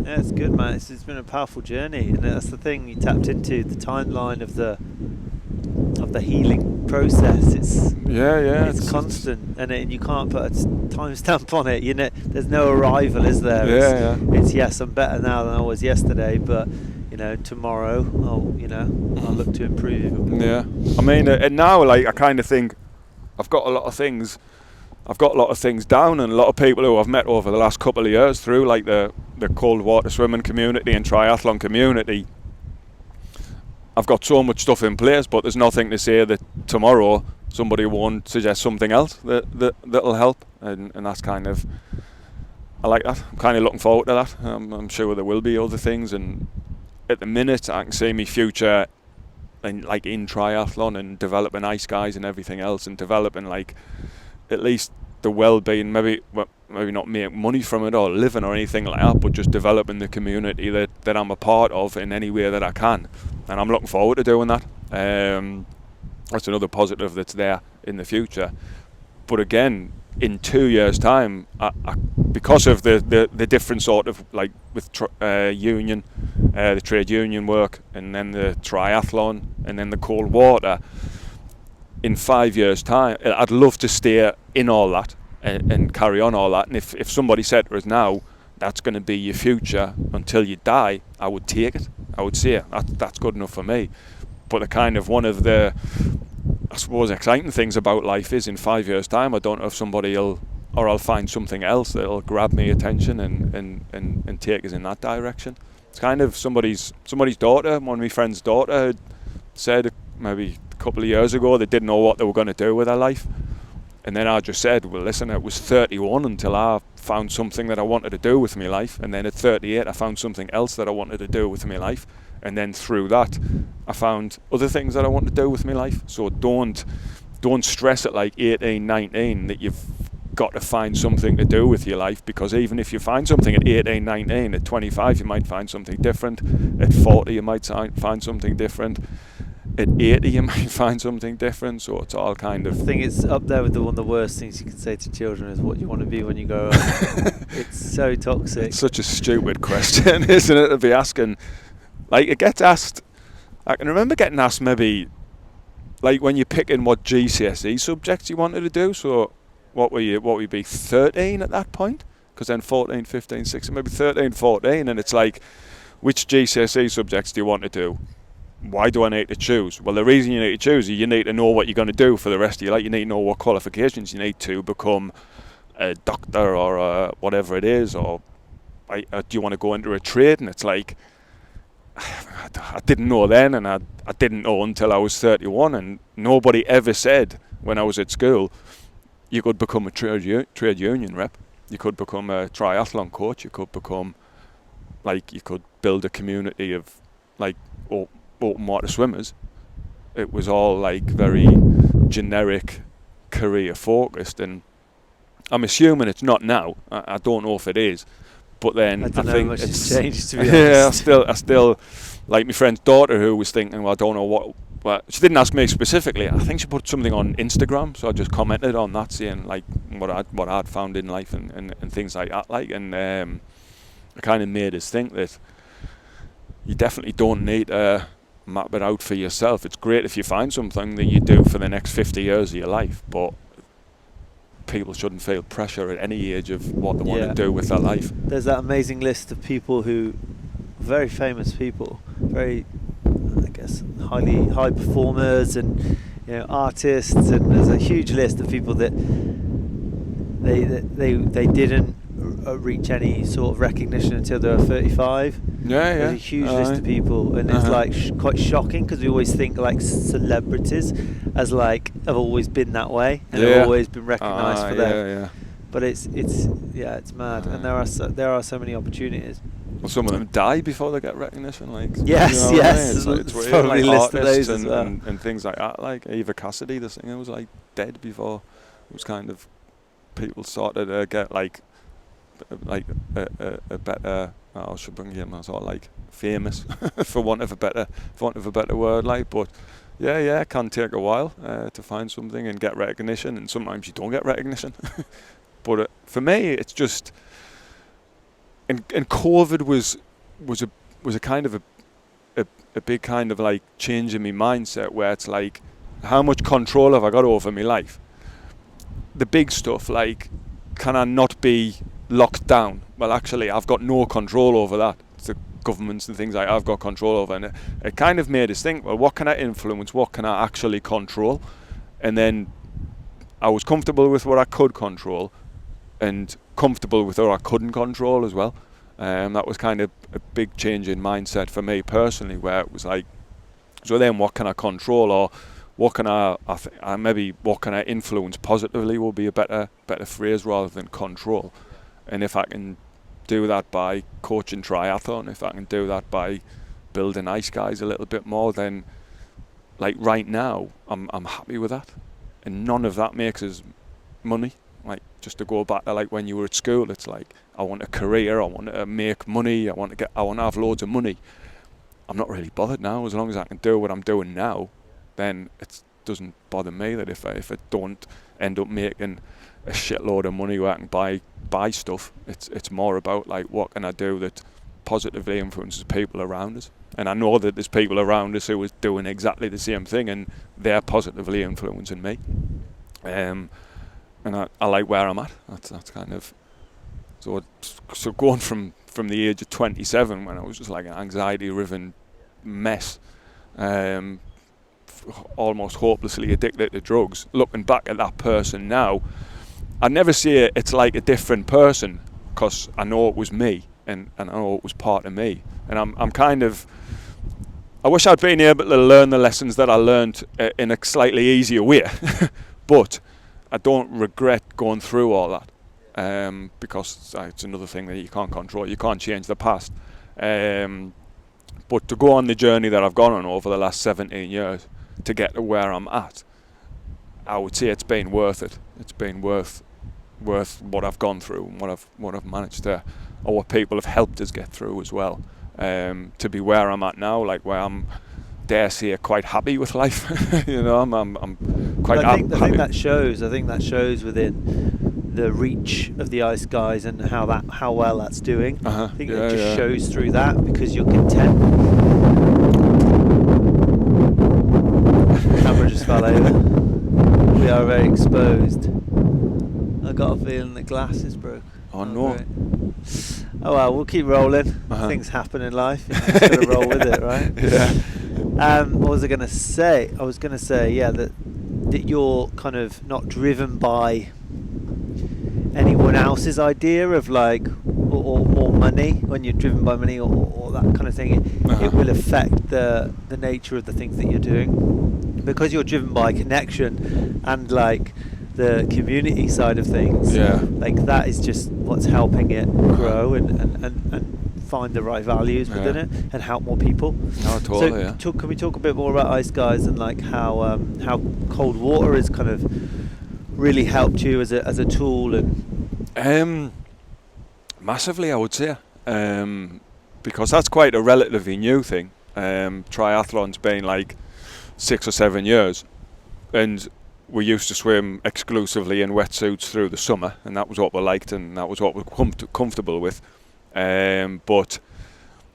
Yeah, it's good, man. It's been a powerful journey, and that's the thing. You tapped into the timeline of the healing process. It's constant, and you can't put a timestamp on it. There's no arrival, is there? It's yes, I'm better now than I was yesterday, but tomorrow I'll look to improve even more. Yeah, I mean, and now, like, I kind of think I've got a lot of things down, and a lot of people who I've met over the last couple of years through like the cold water swimming community and triathlon community. I've got so much stuff in place, but there's nothing to say that tomorrow somebody won't suggest something else that'll help, and that's kind of, I like that. I'm kind of looking forward to that. I'm sure there will be other things, and at the minute I can see my future in triathlon and developing ice guys and everything else, and developing like at least the well-being, maybe not make money from it or living or anything like that, but just developing the community that I'm a part of in any way that I can, and I'm looking forward to doing that. That's another positive that's there in the future. But again, in 2 years' time, I because of the different sort of, like with union, the trade union work, and then the triathlon, and then the cold water, in 5 years' time, I'd love to stay in all that and carry on all that. And if somebody said to us now, that's going to be your future until you die, I would take it. I would say that's good enough for me. But the kind of one of the, I suppose, exciting things about life is in 5 years' time, I don't know if somebody I'll find something else that'll grab me attention and take us in that direction. It's kind of somebody's daughter, one of my friend's daughter, had said maybe a couple of years ago they didn't know what they were going to do with their life. And then I just said, well, listen, it was 31 until I found something that I wanted to do with my life. And then at 38, I found something else that I wanted to do with my life. And then through that, I found other things that I want to do with my life. So don't stress at like 18, 19 that you've got to find something to do with your life, because even if you find something at 18, 19, at 25 you might find something different, at 40 you might find something different, at 80 you might find something different. So it's all kind of, I think it's up there with one of the worst things you can say to children is what you want to be when you grow up. It's so toxic. It's such a stupid question, isn't it, to be asking. Like, it gets asked, I can remember getting asked maybe like when you're picking what GCSE subjects you wanted to do. So what would you be, 13 at that point? Because then 14, 15, 16, maybe 13, 14, and it's like, which GCSE subjects do you want to do? why do I need to choose? Well, the reason you need to choose is you need to know what you're going to do for the rest of your life. You need to know what qualifications you need to become a doctor or whatever it is, or do you want to go into a trade? And it's like, I didn't know then, and I didn't know until I was 31, and nobody ever said when I was at school you could become a trade union rep, you could become a triathlon coach, you could become, like, you could build a community of like open water swimmers. It was all like very generic career focused, and I'm assuming it's not now. I don't know if it is, but then I think much it's changed, to be honest. I still like my friend's daughter, who was thinking, well, I don't know what. Well, she didn't ask me specifically. I think she put something on Instagram, so I just commented on that, saying like what I'd found in life and things like that. Like, and I kind of made us think that you definitely don't need to map it out for yourself. It's great if you find something that you do for the next 50 years of your life, but people shouldn't feel pressure at any age of what they want to do with their life. There's that amazing list of people who, very famous people, very, I guess, high performers and artists, and there's a huge list of people that they didn't reach any sort of recognition until they were 35. There's a huge list of people, and it's like quite shocking, because we always think like celebrities as like have always been that way and have always been recognised for them. But it's mad, and there are so many opportunities. Well, some of them die before they get recognition. Like, yes, you know yes. I mean? It's There's weird, probably like a list of artists those as well. and things like that. Like Eva Cassidy, the singer, was like dead before it was kind of people started to get like a better. I should bring him sort of like famous for want of a better word. Like, but it can take a while to find something and get recognition, and sometimes you don't get recognition. But for me, it's just. And COVID was a kind of a big kind of like change in my mindset, where it's like, how much control have I got over my life? The big stuff, like, can I not be locked down? Well, actually, I've got no control over that. It's the governments and things like I've got control over, and it kind of made us think, well, what can I influence? What can I actually control? And then I was comfortable with what I could control, and comfortable with what I couldn't control as well. That was kind of a big change in mindset for me personally, where it was like, so then what can I control, or what can what can I influence positively will be a better phrase rather than control. And if I can do that by coaching triathlon, if I can do that by building ice guys a little bit more, then like right now I'm happy with that. And none of that makes us money. Like, just to go back to like when you were at school, it's like, I want a career, I want to make money, I want to have loads of money. I'm not really bothered now, as long as I can do what I'm doing now. Then it doesn't bother me that if I don't end up making a shitload of money where I can buy stuff. It's more about like, what can I do that positively influences people around us. And I know that there's people around us who are doing exactly the same thing, and they're positively influencing me. And I like where I'm at. That's kind of so going from the age of 27, when I was just like an anxiety-riven mess, almost hopelessly addicted to drugs. Looking back at that person now, I never say it's like a different person, because I know it was me, and I know it was part of me. And I'm kind of, I wish I'd been able to learn the lessons that I learned in a slightly easier way, but I don't regret going through all that, because it's another thing that you can't control. You can't change the past. But to go on the journey that I've gone on over the last 17 years to get to where I'm at, I would say it's been worth it. It's been worth what I've gone through and what I've managed to, or what people have helped us get through as well. To be where I'm at now, like where I'm, dare say, quite happy with life. I'm quite happy. I think that shows. I think that shows within the reach of the ice guys and how well that's doing. I think it just shows through that, because you're content. The camera just fell over. We are very exposed. I got a feeling the glass is broke. Oh no. Great. Oh well, we'll keep rolling. Things happen in life. You just gotta roll with it, right? Yeah. What was I going to say? I was going to say, yeah, that you're kind of not driven by anyone else's idea of like, or more money. When you're driven by money or that kind of thing, it will affect the nature of the things that you're doing, because you're driven by connection and like the community side of things. Yeah. Like that is just what's helping it grow and find the right values within it and help more people. Oh, totally. So can we talk a bit more about Ice Guys and like how cold water has kind of really helped you as a tool? And massively, I would say, because that's quite a relatively new thing. Triathlon's been like 6 or 7 years, and we used to swim exclusively in wetsuits through the summer, and that was what we liked and that was what we were comfortable with. But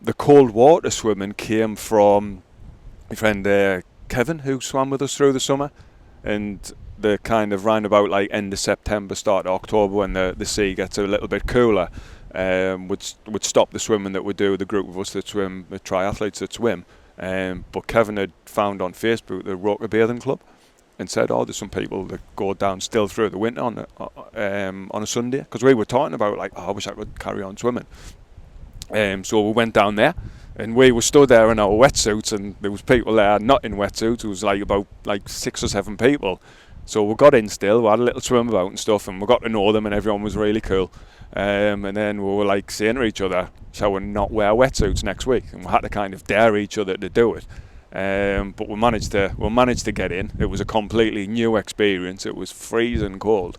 the cold water swimming came from my friend Kevin, who swam with us through the summer, and the kind of round about like end of September, start of October, when the sea gets a little bit cooler, would stop the swimming that we do, the group of us that swim, the triathletes that swim. But Kevin had found on Facebook the Roker Bathing Club and said, there's some people that go down still through the winter on a Sunday, because we were talking about like, I wish I could carry on swimming. So we went down there, and we were stood there in our wetsuits, and there was people there not in wetsuits. It was like about like 6 or 7 people. So we got in still, we had a little swim about and stuff, and we got to know them, and everyone was really cool. And then we were like saying to each other, shall we not wear wetsuits next week? And we had to kind of dare each other to do it. But we managed to get in. It was a completely new experience. It was freezing cold,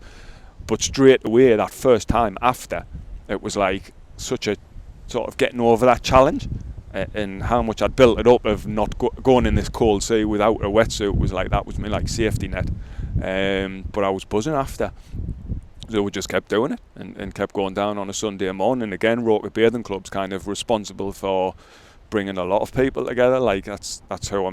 but straight away that first time after, it was like such a sort of getting over that challenge, and how much I'd built it up of not going in this cold sea without a wetsuit was like, that was my like safety net. But I was buzzing after, so we just kept doing it and kept going down on a Sunday morning. Again, Roker Bathing Club's kind of responsible for bringing a lot of people together. Like that's how I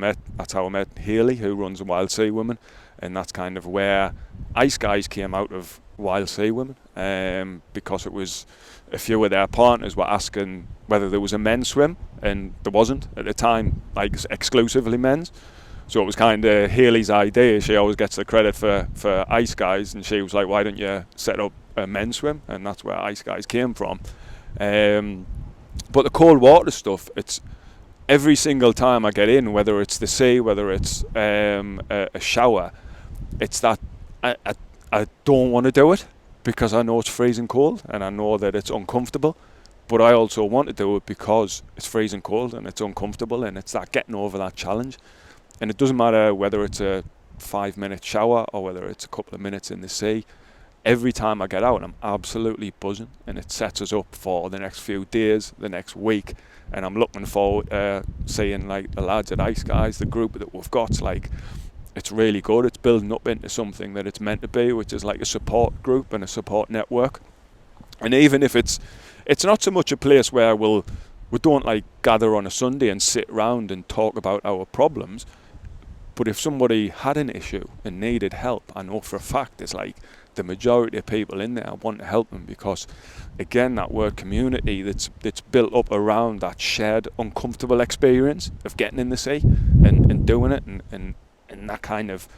met Hayley, who runs Wild Sea Women, and that's kind of where Ice Guys came out of Wild Sea Women, because it was a few of their partners were asking whether there was a men's swim, and there wasn't at the time, like exclusively men's. So it was kind of Hayley's idea. She always gets the credit for Ice Guys, and she was like, why don't you set up a men's swim? And that's where Ice Guys came from. But the cold water stuff, it's every single time I get in, whether it's the sea, whether it's a shower, it's that I don't want to do it because I know it's freezing cold and I know that it's uncomfortable, but I also want to do it because it's freezing cold and it's uncomfortable, and it's that getting over that challenge. And it doesn't matter whether it's a 5-minute shower or whether it's a couple of minutes in the sea. Every time I get out, I'm absolutely buzzing, and it sets us up for the next few days, the next week. And I'm looking forward to seeing like the lads at Ice Guys, the group that we've got. Like, it's really good. It's building up into something that it's meant to be, which is like a support group and a support network. And even if it's not so much a place where we don't like gather on a Sunday and sit around and talk about our problems. But if somebody had an issue and needed help, I know for a fact it's like the majority of people in there want to help them, because again, that word community that's built up around that shared uncomfortable experience of getting in the sea and doing it, and that kind of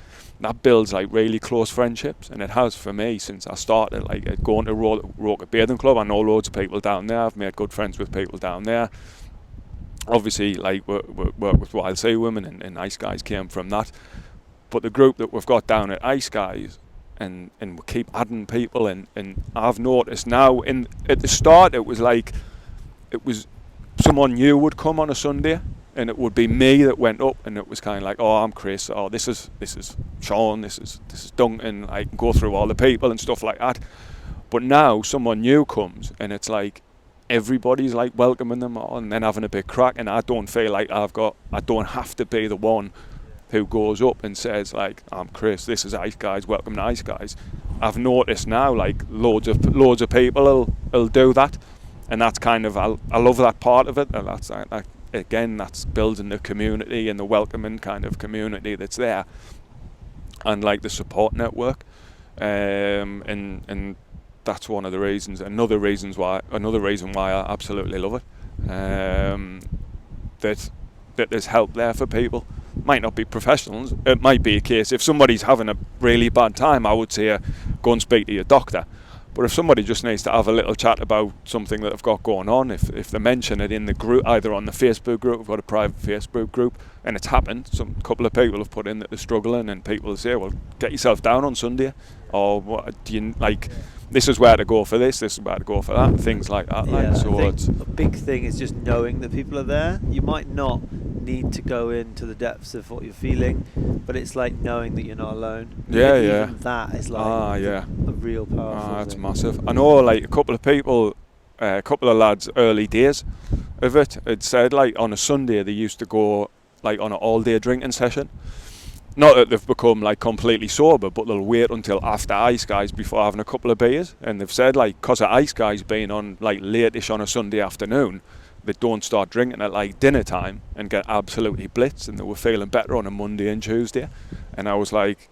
that builds like really close friendships. And it has for me since I started, like going to Roker Bathing Club. I know loads of people down there. I've made good friends with people down there. Obviously, like we work with Wild Sea Women, and Ice Guys came from that. But the group that we've got down at Ice Guys, and we keep adding people, and I've noticed now, at the start it was someone new would come on a Sunday, and it would be me that went up, and it was kind of like, oh, I'm Chris, oh, this is Sean, this is Duncan. I can go through all the people and stuff like that. But now someone new comes, and it's like everybody's like welcoming them on and then having a big crack, and I don't feel like I don't have to be the one who goes up and says like, I'm Chris, this is Ice Guys, welcome to Ice Guys. I've noticed now like loads of people will do that, and that's kind of I love that part of it, and that's again, that's building the community and the welcoming kind of community that's there, and like the support network, and that's one of the reasons. Another reason why I absolutely love it. That that there's help there for people. Might not be professionals. It might be a case if somebody's having a really bad time, I would say go and speak to your doctor. But if somebody just needs to have a little chat about something that they've got going on, if they mention it in the group, either on the Facebook group, we've got a private Facebook group, and it's happened, some couple of people have put in that they're struggling, and people say, well, get yourself down on Sunday, or what do you like? This is where to go for this is where to go for that, things like that. Yeah, so I think a big thing is just knowing that people are there. You might not need to go into the depths of what you're feeling, but it's like knowing that you're not alone. Even that is like a real powerful that's thing. massive. I know like a couple of people, a couple of lads early days of it said like on a Sunday they used to go like on an all day drinking session. Not that they've become like completely sober, but they'll wait until after Ice Guys before having a couple of beers. And they've said like, because of Ice Guys being on like late-ish on a Sunday afternoon, they don't start drinking at like dinner time and get absolutely blitzed, and they were feeling better on a Monday and Tuesday. And I was like,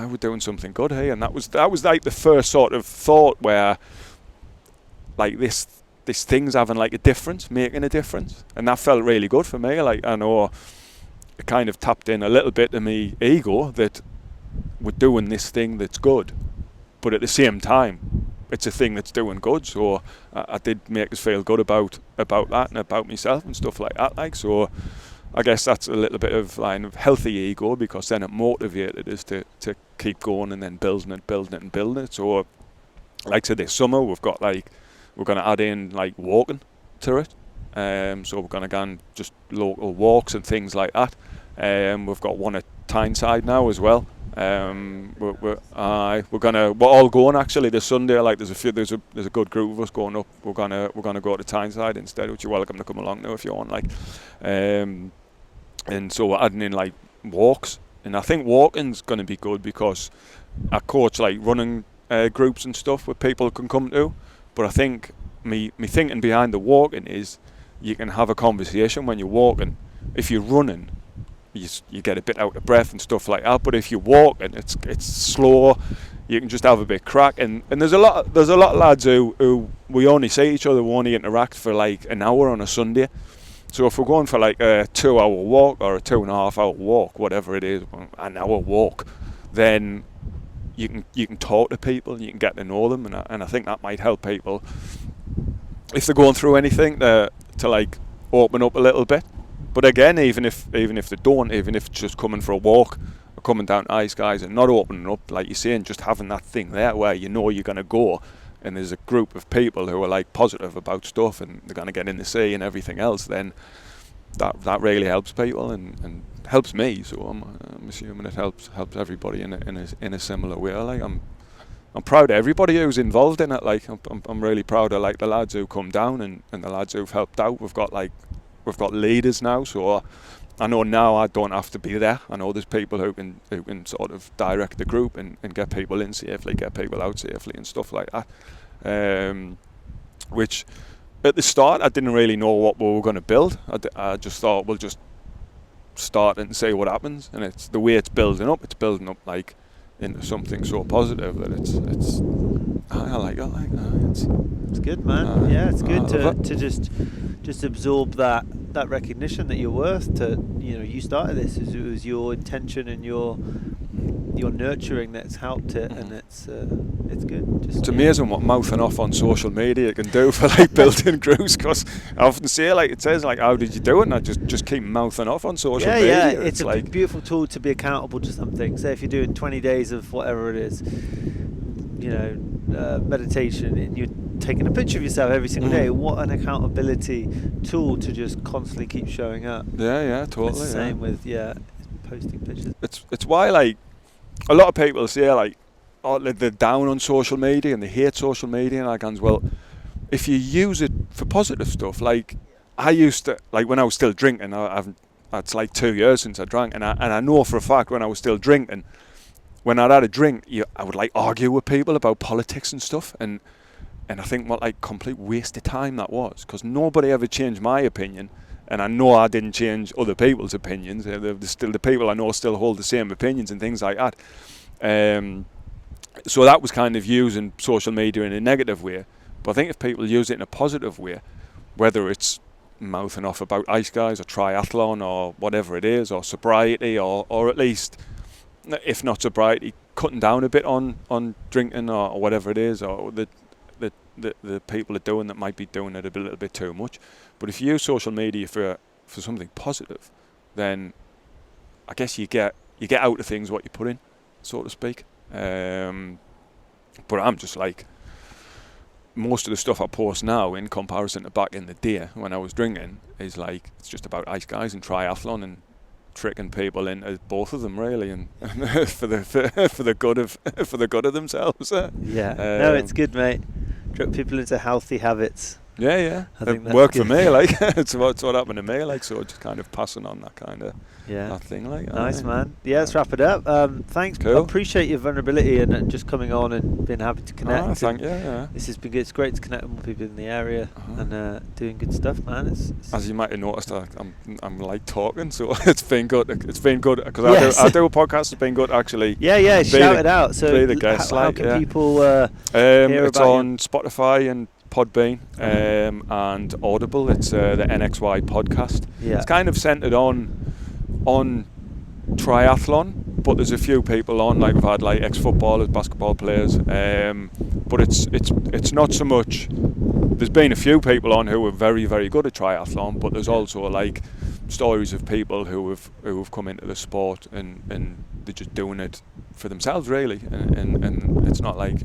we're doing something good here. And that was like the first sort of thought where like this thing's having like a difference, making a difference. And that felt really good for me. Like, I know it kind of tapped in a little bit to me ego that we're doing this thing that's good, but at the same time it's a thing that's doing good. So I did make us feel good about that and about myself and stuff like that. Like, so I guess that's a little bit of line of healthy ego, because then it motivated us to keep going and then building it. So like to this summer we're going to add in like walking to it. So we're going to go on just local walks and things like that. We've got one at Tyneside now as well. We're all going actually this Sunday. Like there's a good group of us going up. We're gonna go to Tyneside instead, which you're welcome to come along now if you want. Like, and so we're adding in like walks, and I think walking's going to be good because I coach like running groups and stuff where people can come to. But I think me thinking behind the walking is you can have a conversation when you're walking. If you're running, you get a bit out of breath and stuff like that. But if you're walking, it's slow. You can just have a bit crack. And there's a lot of lads who we only see each other, we only interact for like an hour on a Sunday. So if we're going for like a 2-hour walk or a 2.5-hour walk, whatever it is, an hour walk, then you can talk to people and you can get to know them. And I think that might help people if they're going through anything to like open up a little bit. But again, even if they don't, even if it's just coming for a walk or coming down to Ice Guys and not opening up, like you're saying, just having that thing there where you know you're going to go and there's a group of people who are like positive about stuff and they're going to get in the sea and everything else, then that really helps people and helps me. So I'm assuming it helps everybody in a similar way. Like I'm proud of everybody who's involved in it. Like I'm really proud of like the lads who come down and the lads who've helped out. We've got leaders now, so I know now I don't have to be there. I know there's people who can sort of direct the group and get people in safely, get people out safely and stuff like that. Which at the start I didn't really know what we were going to build. I just thought we'll just start and see what happens. And it's the way it's building up like into something so positive that it's I like it. It's good, man. It's good to just absorb that recognition that you're worth. You started this. It was your intention and your nurturing that's helped it, and it's good. It's amazing what mouthing off on social media can do for like building groups. Because I often say like it says like, how did you do it? And I just keep mouthing off on social media. Yeah, it's a beautiful tool to be accountable to something. Say if you're doing 20 days of whatever it is, meditation, and you're taking a picture of yourself every single day. What an accountability tool to just constantly keep showing up. Yeah, totally. It's the same with posting pictures. It's why like a lot of people say like, oh, they're down on social media and they hate social media, and I can, well, if you use it for positive stuff, like I used to, like when I was still drinking, it's like 2 years since I drank, and I know for a fact when I was still drinking, when I'd had a drink, I would like argue with people about politics and stuff, and I think what like complete waste of time that was, because nobody ever changed my opinion, and I know I didn't change other people's opinions. The people I know still hold the same opinions and things like that. So that was kind of using social media in a negative way. But I think if people use it in a positive way, whether it's mouthing off about ice guys or triathlon or whatever it is, or sobriety, or at least, if not sobriety, cutting down a bit on drinking or whatever it is, or the people are doing that might be doing it a little bit too much. But if you use social media for something positive, then I guess you get out of things what you put in, so to speak. But I'm just like, most of the stuff I post now in comparison to back in the day when I was drinking is like, it's just about ice guys and triathlon and tricking people into both of them really, and for the good of themselves. Yeah, no, it's good, mate. Trick people into healthy habits. Yeah. I think It worked good. for me, like it's what happened to me, like, so just kind of passing on that kind of that thing, like. Nice, man. Yeah, let's wrap it up. Thanks. Cool. I appreciate your vulnerability and just coming on and being happy to connect. Thank you. Yeah. This has been good. It's great to connect with more people in the area and doing good stuff, man. It's As you might have noticed, I'm like talking, so it's been good. It's been good because Yes. I do a podcast. It's been good actually. Yeah. Shout it out. So be the guest, how like, can yeah. people hear It's about on Spotify and Podbean and Audible. It's the NXY podcast. Yeah. It's kind of centered on triathlon, but there's a few people on, like we've had like ex-footballers, basketball players, but it's not so much. There's been a few people on who are very, very good at triathlon, but there's also like stories of people who have come into the sport and they're just doing it for themselves really, and it's not like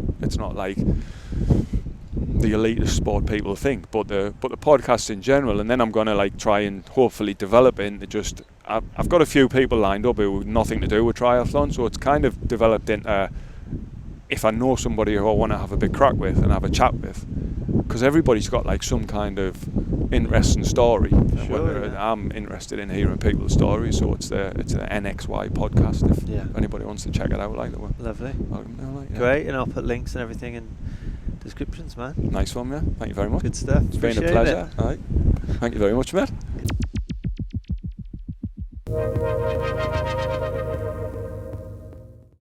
the elitist sport people think, but the podcast in general. And then I'm going to like try and hopefully develop into just, I've got a few people lined up who have nothing to do with triathlon, so it's kind of developed into, if I know somebody who I want to have a big crack with and have a chat with, because everybody's got like some kind of interesting story. I'm interested in hearing people's stories, so it's the NXY podcast. If anybody wants to check it out, like that. Lovely. Like, yeah. Great, and I'll put links and everything in descriptions, man. Nice one, yeah. Thank you very much. Good stuff. It's been a Appreciate pleasure. it. All right. Thank you very much, mate.